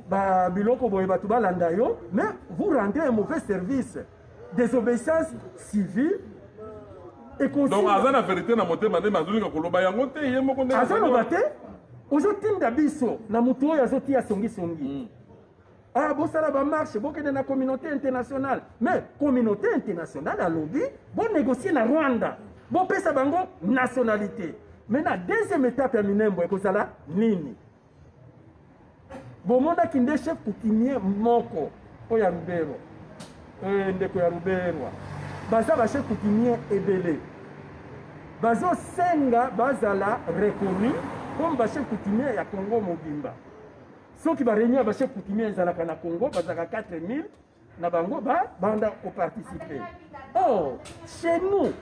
ba biloko boye bato balanda yo mais vous rendez un mauvais service. désobéissance civile et donc aza na vérité na motema nde mazolinga koloba yango te ye moko nde azoloba te ozotinda biso na motu oyo azotia songisongi bosala bamarche bokende na communauté internationale mais communauté internationale alobi bonégocie na Rwanda bopesa bango nationalité mais na deuxième étape ya Minembwe ekozala nini bomondaki nde chef coutumier moko oyo ya Lubero ndeko ya Luberwa baza ba chef coutumier ebele bazosenga bazala reconnu comme ba chef coutumier ya Congo mobimba soki ba réunion ba chef coutumier ezalaka na Congo bazaka 4000 na bango banda participer. Oh, chez nous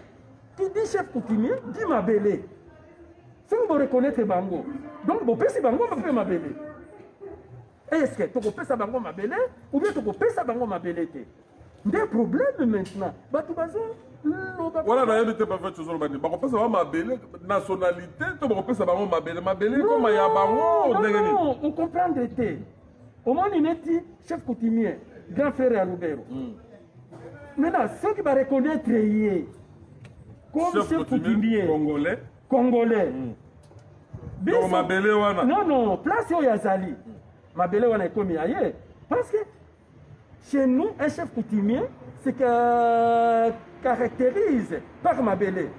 qui dit chef coutumier dit mabele si vous reconnaissez bango donc vous pesi bango ba mabele. Est-ce que tu peux ça bango mabele ou bien tu peux ça bango mabele te? Des problèmes maintenant. Voilà, d'ailleurs, tu peux faire chose au Bani. On peut savoir mabele nationalité, tu peux savoir mabele comme il y a bango. Non, on comprend de te. Au moins il est chef coutumier, grand frère à Lubero. Maintenant, ceux qui va reconnaître comme chef coutumier congolais. Donc mabele wana. Non, place où yazali. Mabele wana est comme ailleurs. Parce que chez nous, un chef coutumier, c'est que caractérise par mabele.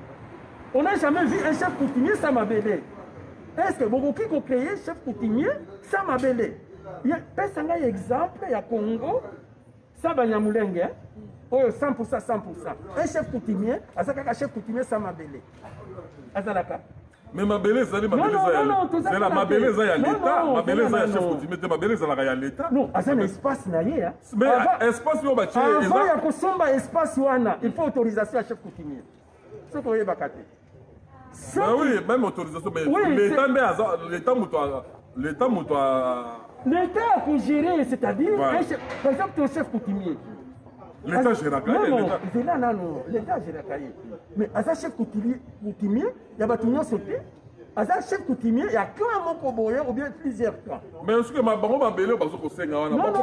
On n'a jamais vu un chef coutumier sans mabele. Est-ce que vous pouvez créer un chef coutumier sans mabele? Il y a un exemple, il y a Congo, Sabanyamulenge, 100%. Un chef coutumier, un chef coutumier sans mabele. Azalaka. Mais mabele, c'est la mabele, c'est l'État. Mabele, c'est chef coutumier, mabele, c'est l'État. Non, c'est un espace naïe. Mais espace, il y a espace, il faut autorisation à chef coutumier. C'est ce que vous voyez. Oui, même autorisation. L'État, l'État a géré, c'est-à-dire, par exemple, ton chef coutumier. L'État gère l'État gère. Mais à un chef coutumier, il y a des sauté. À un chef coutumier, il y a clan Mokoboye ou bien plusieurs clans. Mais est-ce que ma baron m'a belé parce que c'est un non,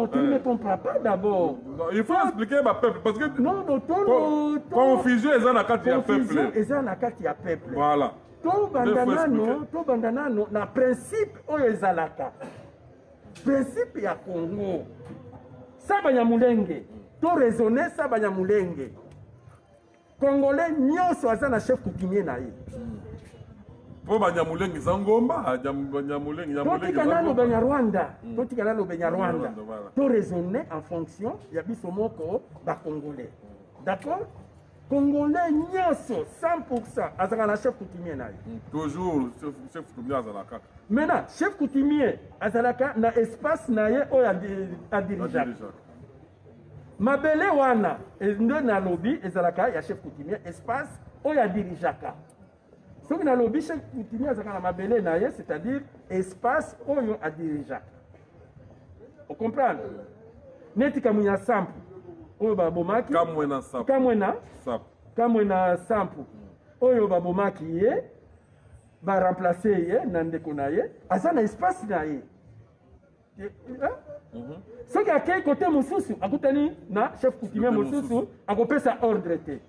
tu ne comprends pas d'abord. Il faut expliquer ma peuple parce que non, confusion est un carte à peuple. Est un carte à peuple. Voilà. To bandana no na principe oyo ezalaka. Principe ya Congo. Sabanyamulenge, to raisonner Sabanyamulenge. Congolais nyonso aza na chef coutumier na ye. Po Banyamulenge zangomba, Banyamulenge zangomba. Banyarwanda, totikana no Banyarwanda. To raisonner en fonction ya biso moko ba Congolais. D'accord? Congolais nyonso 100% azaka na chef coutumier na ye. Toujours chef coutumier azalaka. Maintenant, chef coutumier azalaka na espace na ye oyo a dirigeaka. Mabele wana nde na lobby ezalaka ya chef coutumier espace oyo a dirigeaka. Soki na lobby chef coutumier azalaka na mabele na ye, c'est-à-dire espace oyo a dirigeaka. Vous comprenez? Neti kamunya sample oyo babomaki kamwena sample oyo babomaki ye ba remplacer ye na ndeko na ye aza na espace na ye. Soki akei côté mosusu akutani na chef coutumier mosusu akopesa ordre te.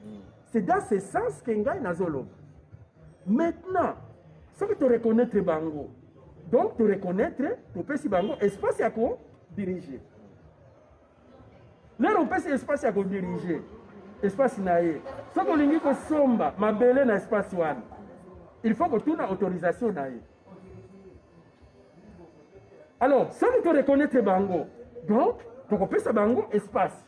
C'est dans ce sens que ngai nazoloba. Maintenant, soki to reconnaître bango, donc to reconnaître to pesi bango espace ya ko diriger. Là on pesi espace ya ko diriger. Espace na ye. Soki olingi ko somba mabele na espace wana. Il faut que tu aies autorisation na ye. Alors, ça nous reconnaître bango. Donc, tu peux faire bango espace.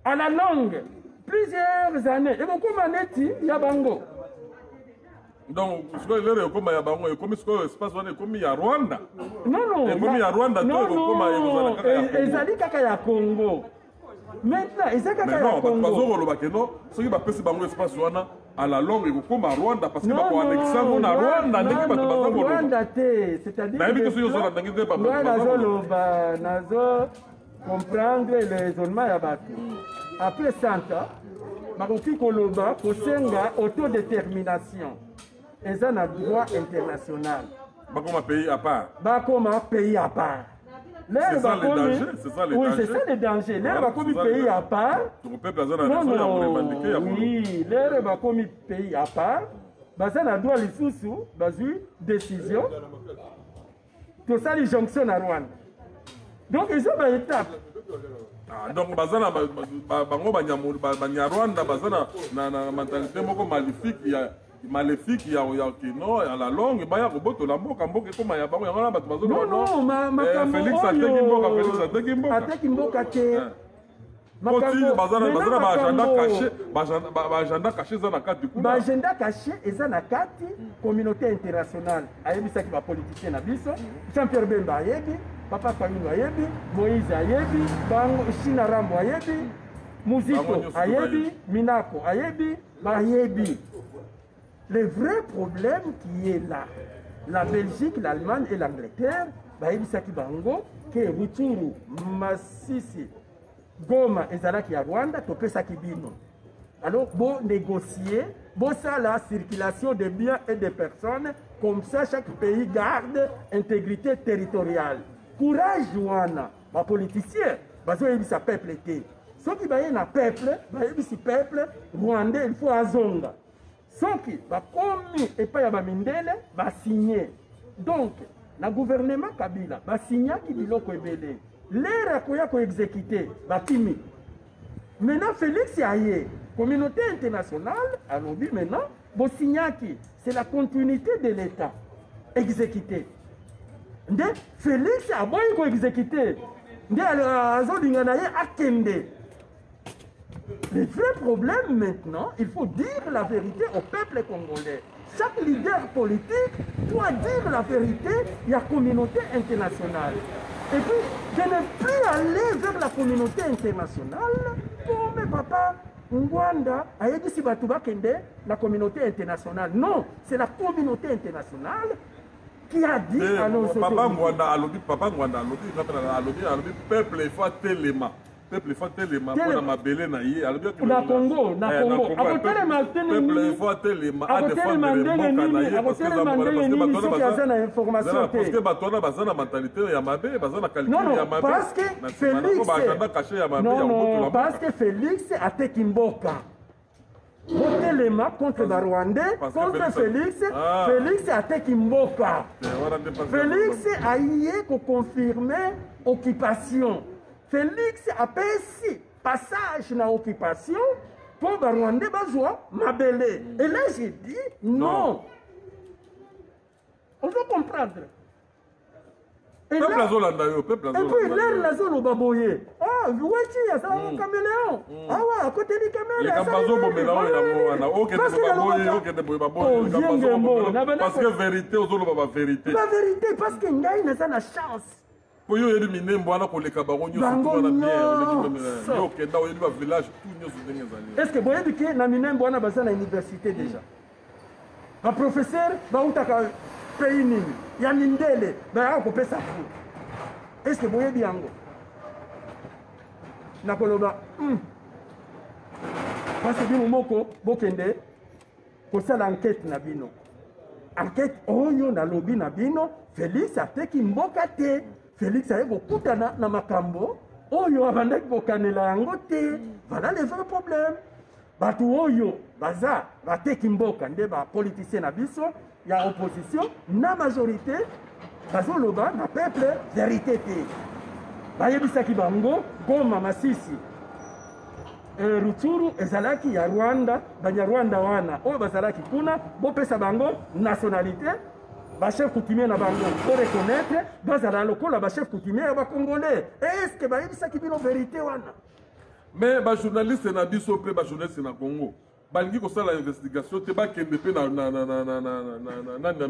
À la longue, plusieurs années, et beaucoup maneti ya bango. Donc, ce que l'heure comme ya bango, et comme ce que espace wana comme ya Rwanda. Non. Et comme ya Rwanda, non. Ezali kaka ya Congo. Maintenant, ezali kaka ya Congo. Non, parce que le bakeno, ceux qui va passer bango espace wana à la longue et comme à Rwanda parce que pour Alexandre na Rwanda ndenge bato bazango Rwanda te, c'est-à-dire que nazo comprendre le raisonnement ya bato. Après ça, bakoki koloba kosenga autodétermination. Eza na droit international. Bakoma pays à part. Bakoma pays à part. C'est ça le danger, c'est ça le oui, danger. c'est ça le danger. L'air va comme c'est ça pays le- à part. Le peuple a besoin de Non, revendiquer, il y a oui, l'air va comme pays à part. Baza na droit les sous-sous, bazu décision. Tout ça, les jonctions à Rwanda. Donc, ils ont une étape. Ah, donc bazana bango banyarwanda bazana na mentalité moko maléfique ya kino ya la longue baya koboto la mboka ekoma ya bango yango na bato bazolo Non, makambo Félix ateki mboka Félix ateki mboka ateki mboka te. Koti bazana agenda caché za na kati kuna ba agenda caché eza na kati communauté internationale ayebisaki ba politicien na biso Jean-Pierre Bemba ayebi Papa Fayulu ayebi Moïse ayebi bango China Rambo ayebi Muzito ayebi Minako ayebi bayebi. Le vrai problème qui est là, la Belgique, l'Allemagne et l'Angleterre bayebisaki bango ke Rutshuru Masisi Goma ezalaki ya Rwanda topesaki bino. Alors, bon négocier, bon ça la circulation des biens et des personnes, comme ça chaque pays garde intégrité territoriale. Courage wana, ma politicien, bazo yebisa peuple été. Soki baye na peuple, bayebisi peuple rwandais il faut azonga. Soki bakomi epai ya bamindele basigné. Donc, na gouvernement Kabila basignaki biloko ebele. L'air akoya ko exécuter bakimi. Maintenant Félix Aye, communauté internationale, alobi maintenant, Bosignaki, c'est la continuité de l'État exécuté. Nde Félix a boy ko exécuter. Nde azolinga na ye akende. Le vrai problème maintenant, il faut dire la vérité au peuple congolais. Chaque leader politique doit dire la vérité à la communauté internationale. Et puis, de ne plus aller vers la communauté internationale, comme papa Ngwanda a dit si Batouba Kende, la communauté internationale. Non, c'est la communauté internationale qui a dit à nos autorités. Papa Ngwanda a dit, peuple, il faut téléma. Peuple faut telema pour ma belle na yé na Congo akotelema peuple il faut telema a défendre parce que batona bazana mentalité ya mabe bazana qualité ya mabe parce que Félix caché ya mabe non parce que Félix a tekimboka Botelema contre le Rwandais, contre Félix, Félix a tekimboka. Félix a yé ko confirmer occupation. Félix a passé passage dans l'occupation pour les Rwandais besoin mabélé. Et là j'ai dit non. On doit comprendre. Et puis là, la zone au baboye. Ah, vous voyez, il y a ça un caméléon. Ah ouais, à côté du caméléon. Parce que vérité, aux autres, vérité. La vérité, parce qu'il y a une chance. Est-ce que vous voyez que na minembo wana baza na université déjà? Un professeur va utaka pays nini? Ya mindele ba ko pesa fu. Est-ce que vous voyez bien ngo? Na koloba parce que bino moko bokende ko sala enquête na bino. Enquête oyo na lobby na bino Félix ateki mboka te. Félix a kokutana na makambo oyo abandaki kokanela yango te. Voilà le vrai problème. Batu oyo baza bateki mboka nde ba politicien na biso ya opposition na majorité bazoloba na peuple vérité te. Bayebisaki bango Goma Masisi Rutshuru ezalaki ya Rwanda, Banyarwanda wana oyo bazalaki kuna bopesa bango nationalité. Bachef coutumier na bango pour reconnaître bazala lokola bachef coutumier ba congolais. Est-ce que bayebisa ki bino vérité wana? Mais ba journaliste na biso pe ba journaliste na Congo balingi ko sala investigation te ba kende pe na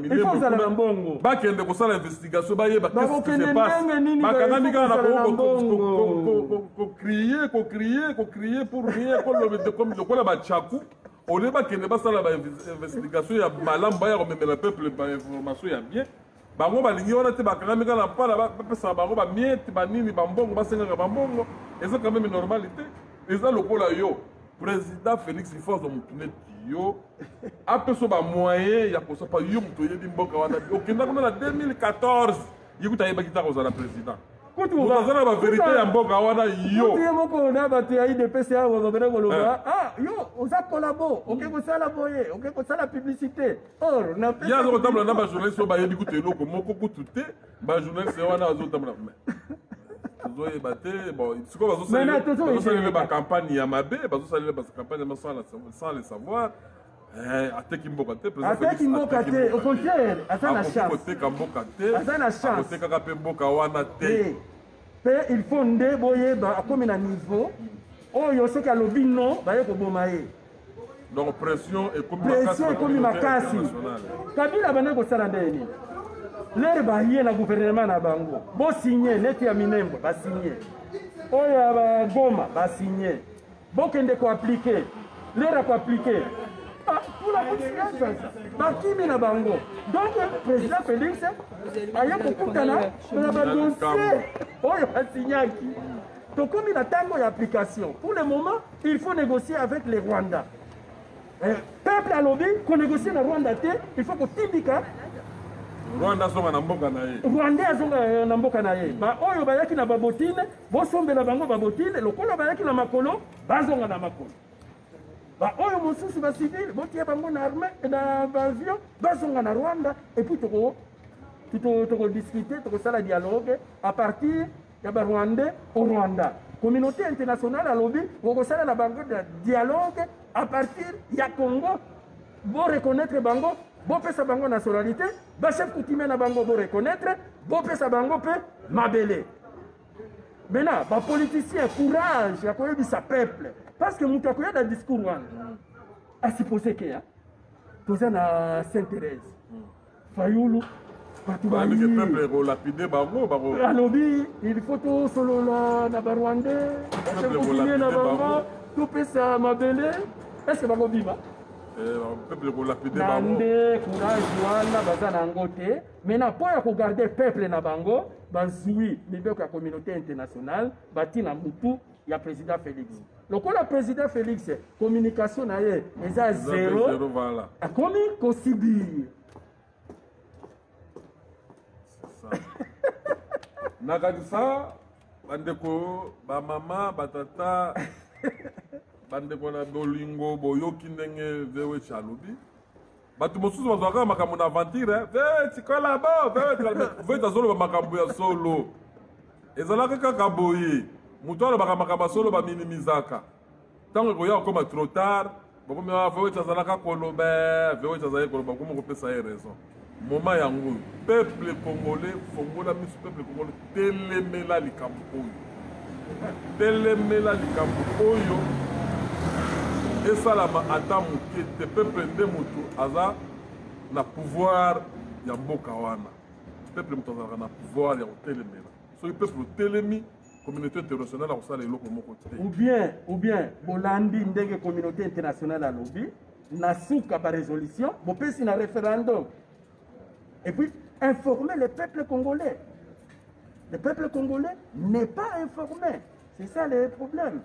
il faut sala na mbongo ba kende ko sala investigation ba yeba qu'est-ce qui se passe ba kanami ka na ko crier pour rien comme lokola ba chaku. On ne va pas investigation, il y a malam, il y a peuple, il y a information, il y a bien. Bango balingi wana te bakangami kana pala bapesa bango ba miete banini bambongo basenga bambongo eza quand même une normalité eza lokola yo président Félix Hifose mutune yo apeso ba moyen ya kosa pa yo muto yebi mboka wana okenda kuna na 2014 yikuta yeba kitako za la président Moto azana ba vérité ya mboka wana yo. Kutu moko na bato ya IDPS awa babena koloba ah yo oza collabo oke kosala boye oke kosala publicité or na pesa ya zo tamla na ba journaliste ba yebi kutu eloko moko kutu te ba journaliste wana azo tamla zoye bate bon siko bazo saluer ba campagne ya mabe bazo saluer ba campagne sans le savoir ateki mboka te ateki mboka te au contraire azana chance ateki mboka te azana chance ateki ka mboka wana te pe il faut nde boyeba akomi na niveau oyo soki alobi non baye koboma ye donc pression ekomi makasi kabila bande kosala nde nini lere baye na gouvernement na bango bosinye neti ya minembo basinye oyo ya bagoma basinye bokende koaplike lere koaplike pula kosiasa bakimi na bango donc président Félix aye kokutana na badossier oyo basinyaki tokomi na ntango ya application pour le moment il faut négocier avec les Rwandais peuple alobi konégocier na Rwanda te il faut kotindika Rwanda azonga na mboka na ye Rwanda azonga na mboka na ye ba oyo bayaki na babotine bosombela bango babotine lokola bayaki na makolo bazonga na makolo ba oyo mosusu ba civil botia bango na armée na avion bazonga na Rwanda et puis toko discuter toko sala dialogue à partir ya ba Rwandais au Rwanda communauté internationale a lobby boko sala na bango de dialogue à partir ya Congo bo reconnaître bango bo pesa bango nationalité ba chef coutumier na bango bo reconnaître bo pesa bango pe mabele maintenant ba politicien courage ya koyebisa peuple parce que mutu akoya na discours wana asipose ke ya toza na Sainte-Thérèse Fayulu batu bayi peuple rolapide bango alobi il faut to solola na ba Rwandais peuple na bango to pesa mabele est-ce que bango bima peuple rolapide bango nde courage wana baza na ngo te maintenant po ya ko garder peuple na bango bazui mibeko ya communauté internationale batina mutu ya président Félix lokola président Félix communication na ye eza zéro akomi kosibir nakadisa bandeko bamama batata bandeko na bolingo boyoki ndenge vewe chalobi bato mosusu bazwaka makambo na aventure tikola bo vewe tazoloba makambo ya solo ezalaka kaka boye mutu alobaka makambo ya solo baminimizaka ntango ekoya kokoma trop tard bakomi vewe tazalaka koloba vewe tazali koloba komi kopesa ye raison moment yango peuple congolais fongola miso peuple congolais telemela likambo oyo esalama ata moke te peuple nde motu aza na pouvoir ya mboka wana peuple motu azalaka na pouvoir ya kotelemela soki peuple otelemi communauté internationale akosala eloko moko te ou bien bolandi ndenge communauté internationale alobi na suka barésolution bopesi na référendum et puis informer le peuple congolais. Le peuple congolais n'est pas informé. C'est ça le problème.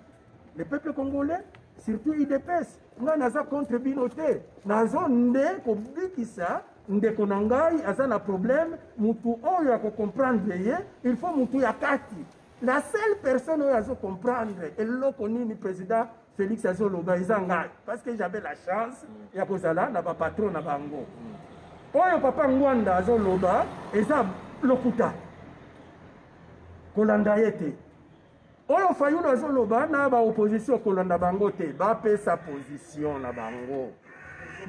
Le peuple congolais, surtout IDPS, nous avons contre Binoté. Nous avons ça, nous avons un problème, nous devons comprendre, il faut que yakati. La seule personne qui a comprendre, et le président Félix Azoloba, parce que j'avais la chance, il y a un patron à Bango. Oyo papa Ngwanda azoloba eza lokuta kolanda yete oyo Fayulu azoloba na ba opposition kolanda bango te ba pesa position na bango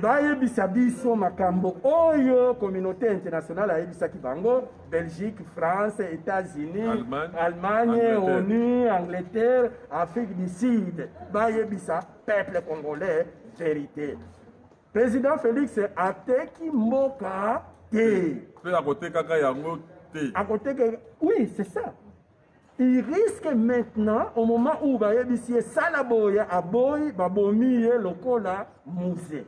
ba yebisa biso makambo oyo communauté internationale ayebisa ki bango Belgique, France, États-Unis, Allemagne, ONU, Angleterre, Afrique du Sud ba yebisa peuple congolais vérité. Président Félix ateki mboka te. Oui, c'est ça. Il risque maintenant, au moment où Bayebisi Salaboya Aboy, Babomi, Lokola, Mouzé.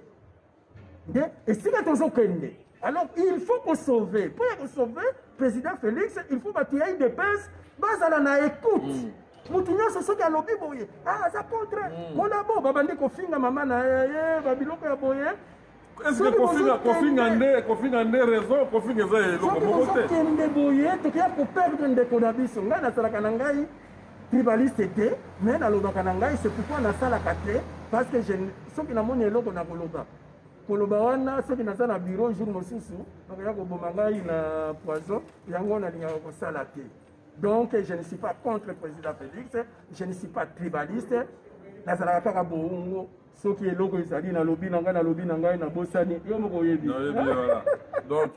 Et si nous sommes kende, alors il faut qu'on sauve. Pour sauver président Félix, il faut bâtir des pinces, basala na écoute. Mutunya sosoki alobi boye ah za contre kolabo babandi kofinga mama na ye babiloko ya boye est-ce que kofinga nde raison kofinga eza eloko moko te sokende boye tokoya koperdre ndeko na biso ngai nasalaka na ngai tribaliste te mais nalobaka na ngai c'est pourquoi nasalaka te parce que soki namoni eloko na koloba wana soki naza na bureau jour mosusu nakoya koboma ngai na poison yango nalingaka kosala te. Donc je ne suis pas contre le président Félix, je ne suis pas tribaliste. Nazalaka kaka bongo soki eloko ezali na lobi na ngai na bosani yo moko yebi. Donc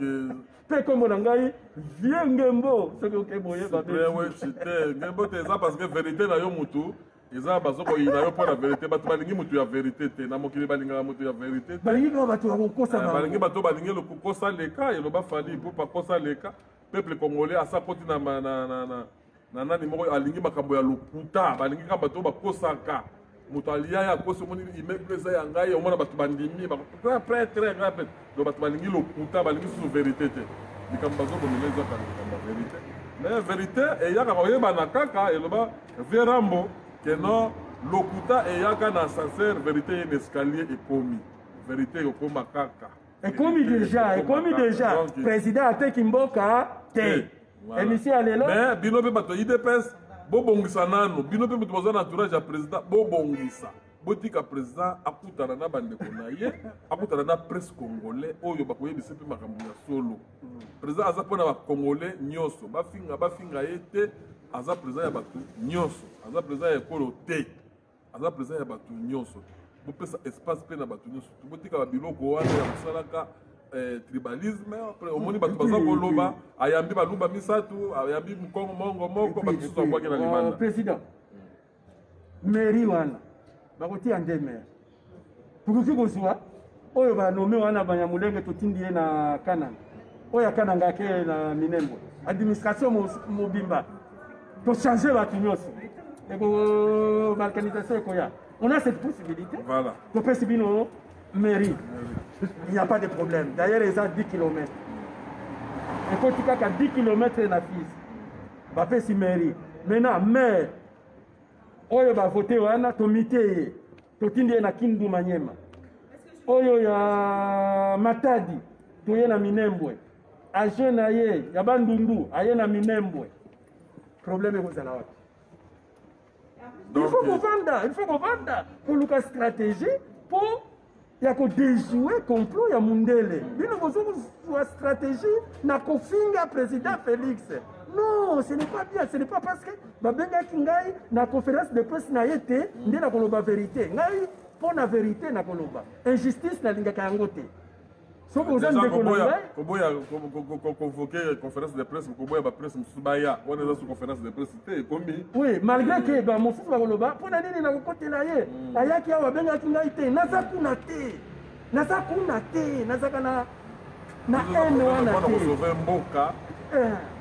pe kombo na ngai vie ngembo soki okeboye ba be. Ouais, c'était ngembo te ça parce que vérité na yo mutu. Eza bazoko ina yo pour la vérité bato balingi mutu ya vérité te na mokili balinga mutu ya vérité te. Balingi ko bato bakokosa ba. Balingi bato balingi le kokosa leka et le ba fali pour pas kosa leka. Peuple congolais a sapoti na nani moko alingi makambo ya lokuta balingi ka bato bakosaka moto alia ya koso moni immeuble za ya ngai omona bato bandimi ba très rapide do bato balingi lokuta balingi sous vérité te likambo bazoko meleza ka vérité mais vérité e yaka koyeba na kaka eloba verambo que non lokuta e yaka na sincère vérité en escalier ekomi vérité ekoma kaka ekomi déjà président ateki mboka te émission ya lelo mais bino mpe bato idps bobongisa nano bino mpe moto baza na entourage ya président bobongisa botika président akutana na bandeko na ye akutana na presse congolais oyo bakoyebisa mpe makambo ya solo président aza mpona bacongolais nyonso bafinga ye te aza président ya bato nyonso aza président ya ekolo te aza président ya bato nyonso bopesa espace mpe na bato nyonso botika babiloko wana ya kosalaka tribalisme omoni bato baza koloba ayambi balumba misatu ayambi mokongo mongo moko bato mosusu akwaki na libanda président mairie wana bakotia nde maire tokoki kozwa oyo banome wana banyamulenge totindi ye na kananga oyo akananga ake na minembwe administration mobimba tochange bato nyonso balkanisation ekoya on a cette possibilité voilà topesi bino mairie. Il n'y a pas de problème. D'ailleurs, ils ont 10 km. Et quand tu as 10 km, il y a une fille. Si mairie. Maintenant, maire, oyo va voter, on a tomité, totindi na kindu manyema. Oyo ya matadi, toye na minembwe. Aje na ye, ya bandundu, aye na minembwe. Problème est aux alawati. Il faut qu'on vende pour le stratégie, pour il y a que déjouer complot ya mundele bino bozo stratégie na kofinga président Félix. Non, ce n'est pas bien, ce n'est pas parce que babenga kingai na conférence de presse na yete ndé na koloba vérité ngai pour la vérité na koloba injustice na linga kango te soko ozan de koboya convoquer conférence de presse koboya ba presse musubaya on est sur conférence de presse te komi oui malgré que ba mosusu ba koloba pour na nini na kokotela ye ayaki awa benga kingai te naza kuna te nazaka na ene wana te sauver mboka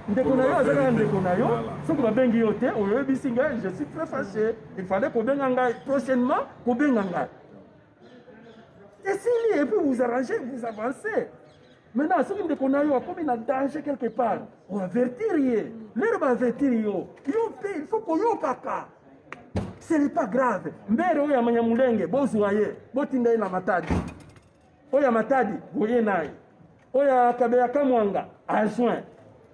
ndeko na yo azaka ndeko na yo soki babengi yo te oyebisi ngai je suis très fâché il fallait kobenga ngai prochainement kobenga ngai essayez et puis vous arrangez, vous avancez. Maintenant, si vous avez un danger quelque part, on va avertir. L'herbe va avertir. Il faut qu'on y kaka. Ce n'est pas grave. Mbere oya manyamulenge, bozuaye, botinda na matadi. Oya matadi, boye naye. Oya kabeya kamwanga, adjoint.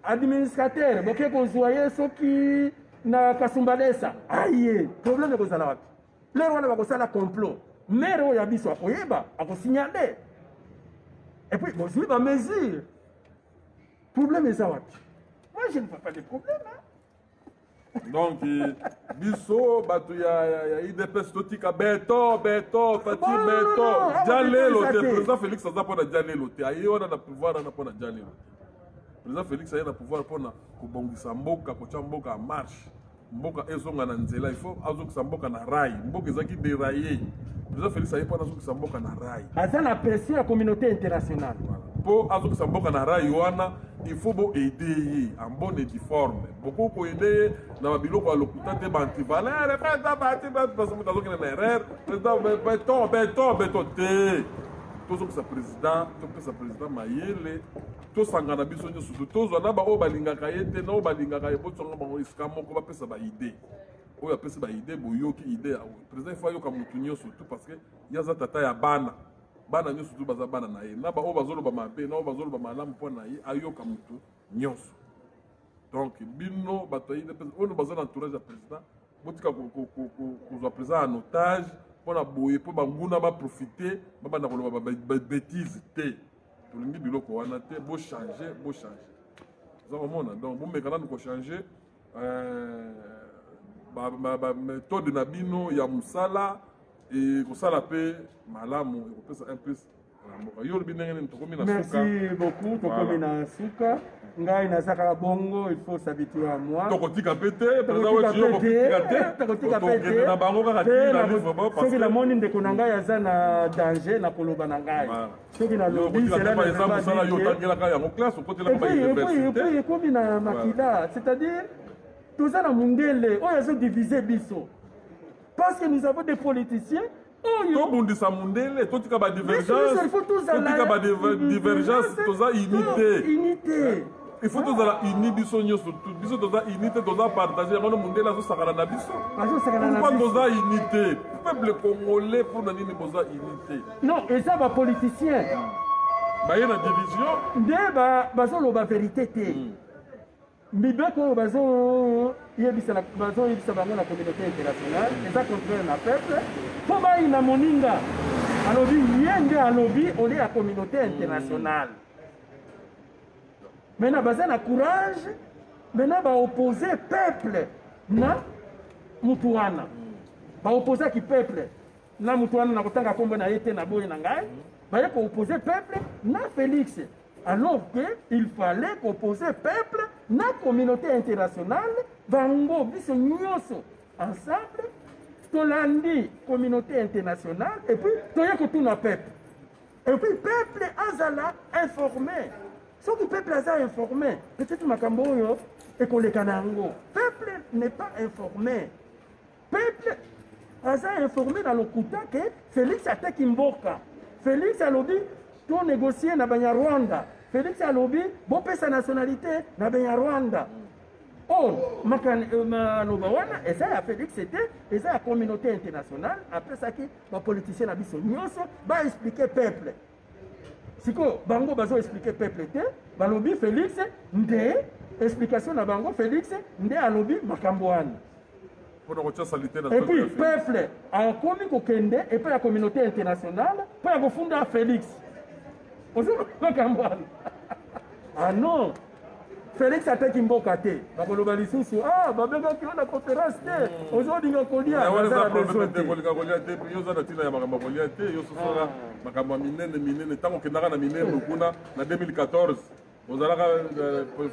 Administrateur, boke bozuaye soki na kasumbalesa. Aye, problème est kozala wapi. L'herbe wana bakosala complot. Maire oyo abiso akoyeba akosignale et puis bozwi ba mesure problème eza wapi. Moi je ne vois pas de problème donc biso bato ya IDPS totika beto fati beto jalelo te président Félix aza mpona jalelo te aye wana na pouvoir wana mpona jalelo président Félix aye na pouvoir mpona kobongisa mboka kotia mboka en marche mboka ezonga na nzela il faut azokisa mboka na rail mboka ezaki déraillé président Félix aye mpona azokisa mboka na rail aza na pression ya communauté internationale mpo azokisa mboka na rail wana il faut boaide ye en bonne et due forme boko koaide ye na babiloko ya lokuta te bantivalere président azokende na erreur président beton te tozokisa président topesa président mayele tosangana biso nyonso tozwa na baoyo balingaka ye te na oyo balingaka ye bozonga bango esika moko bapesa baide oyo apesi baide boyoki ide président ifo ayoka motu nyonso tout parce que ye aza tata ya bana bana nyonso tu baza bana na ye na ba o bazoloba mabe na o bazoloba malamu mpo na ye ayoka motu nyonso. Donc bino bato yi ono baza na entourage ya président botika kozwa président en otage mpona boye mpo banguna baprofite babanda koloba babétise te tolingi biloko wana te bochange oza komona donc bomeka nanu kochange baméthode na bino ya mosala ekosala mpe malamu ekopesa un plus na mboka yo lobi ndenge nini tokomi na suka. Merci beaucoup tokomi na suka ngai nazaka bongo il faut s'habituer à moi tokotika pe te tokotika te na bango kaka tina livre bo parce que soki namoni ndeko na ngai aza na danger na koloba na ngai soki nalobi cela par exemple mosala yo otangelaka yango classe okotelaka bauniversité ekomi na makila c'est-à-dire toza na mundele oyo azodivise biso parce que nous avons des politiciens tobundisa mundele totika badivergence totika badivergence toza unité il faut tozala uni biso nyonso biso toza unité toza partage yango mundele azosakana na biso pourquoi toza unité peuple congolais mpona nini boza unité non eza bapoliticien baye na division nde bazoloba vérité te mibeko oyo bazoyebisa bango na communauté internationale eza contraire na peuple mpo bayina moninga alobi ye nde alobi ole ya communauté internationale maintenant baza na courage maintenant baoppose peuple na mutu wana baopposaki peuple na mutu wana na kotanga kombo na ye te na boye na ngai baye kooppose peuple na Félix alors qu'il fallait opposer peuple na communauté internationale bango biso nyonso ensemble tolandi communauté internationale et puis toye kotuna peuple et puis peuple azala informé soki peuple aza informé peut-être makambo oyo ekoleka na yango. Peuple n'est pas informé, peuple aza informé na lokuta ke Félix ateki mboka. Félix alobi to négocier na Banyarwanda. Félix alobi bopesa nationalité na Banyarwanda. Or, maloba wana eza ya Félix c'était eza ya communauté internationale après ça ki ba politicien na biso nyonso ba expliquer peuple. Siko bango bazo expliquer peuple te balobi Félix nde explication na bango Félix nde alobi makambo wana. Et puis peuple a commis kokende et puis la communauté internationale pour la fonder Félix. Ah non, Félix a été kimboka te. Bakoloba lisusu ah babeka ki na conférence te. Aujourd'hui ngokolia bazala besoin te. Ngokolia te yo za tina ya makambo kolia te yo sosola makambo minene tango kendaka na minene kuna na 2014. Ozalaka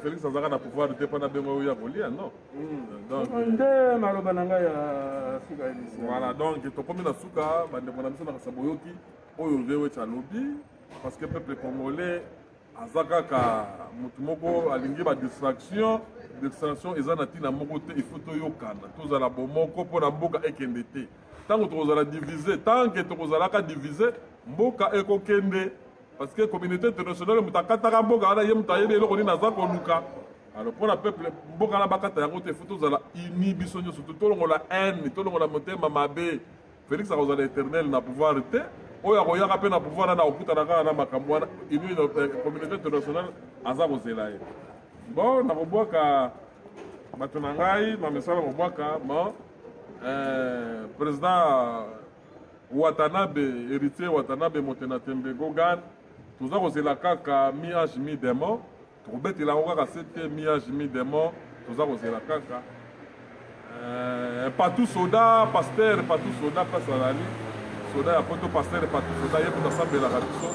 Félix azaka na pouvoir te pendant bengo ya kolia non. Donc nde maloba nanga ya suka émission. Voilà donc to komi na suka bande mona biso na kasaboyoki oyo vewe cha lobby parce que peuple congolais azaka ka mutu moko alingi ba distraction eza na tina moko te il faut to yokana tozala bomoko pona mboka ekende te tango tozala diviser tant que tozala ka diviser mboka ekokende. Parce que la communauté internationale mutakataka mboka ala ye mutayebe eloko ni naza koluka. Alors pour le peuple mboka la bakata yango te foto zala uni biso nyonso tolongo la haine tolongo la motema mabe. Félix akozala éternel na pouvoir te oyo akoyaka pe na pouvoir na okuta na makambo wana uni communauté internationale aza kozela ye. Bon na kobwaka bato na ngai ma mesala kobwaka bon président Watanabe héritier Watanabe Motenatembe Gogan toza kozela kaka mi-age mi-demo tokobetela yango kaka sete mi-age mi-demo toza kozela kaka Patou Soda pasteur Patou Soda place azali soda ya poto pasteur Patou Soda ye totasambelaka biso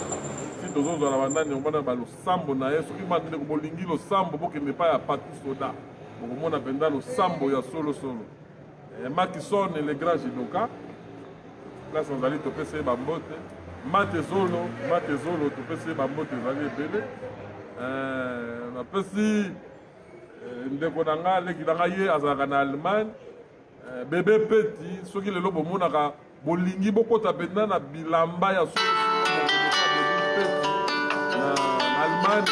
si tozozwala bandani omona balosambo na ye soki bandene bolingi losambo bokende epai ya Patou Soda bokomona mpenza losambo ya solosolo Makison le grand judoka place azali topesa ye bambote matezolo topesa ye bambote ezali ebele napesi ndeko na nga leki na nga ye azalaka na Allemagne bebe peti soki lelo bomonaka bolingi bokota mpenza na bilamba ya solosolo na Allemagne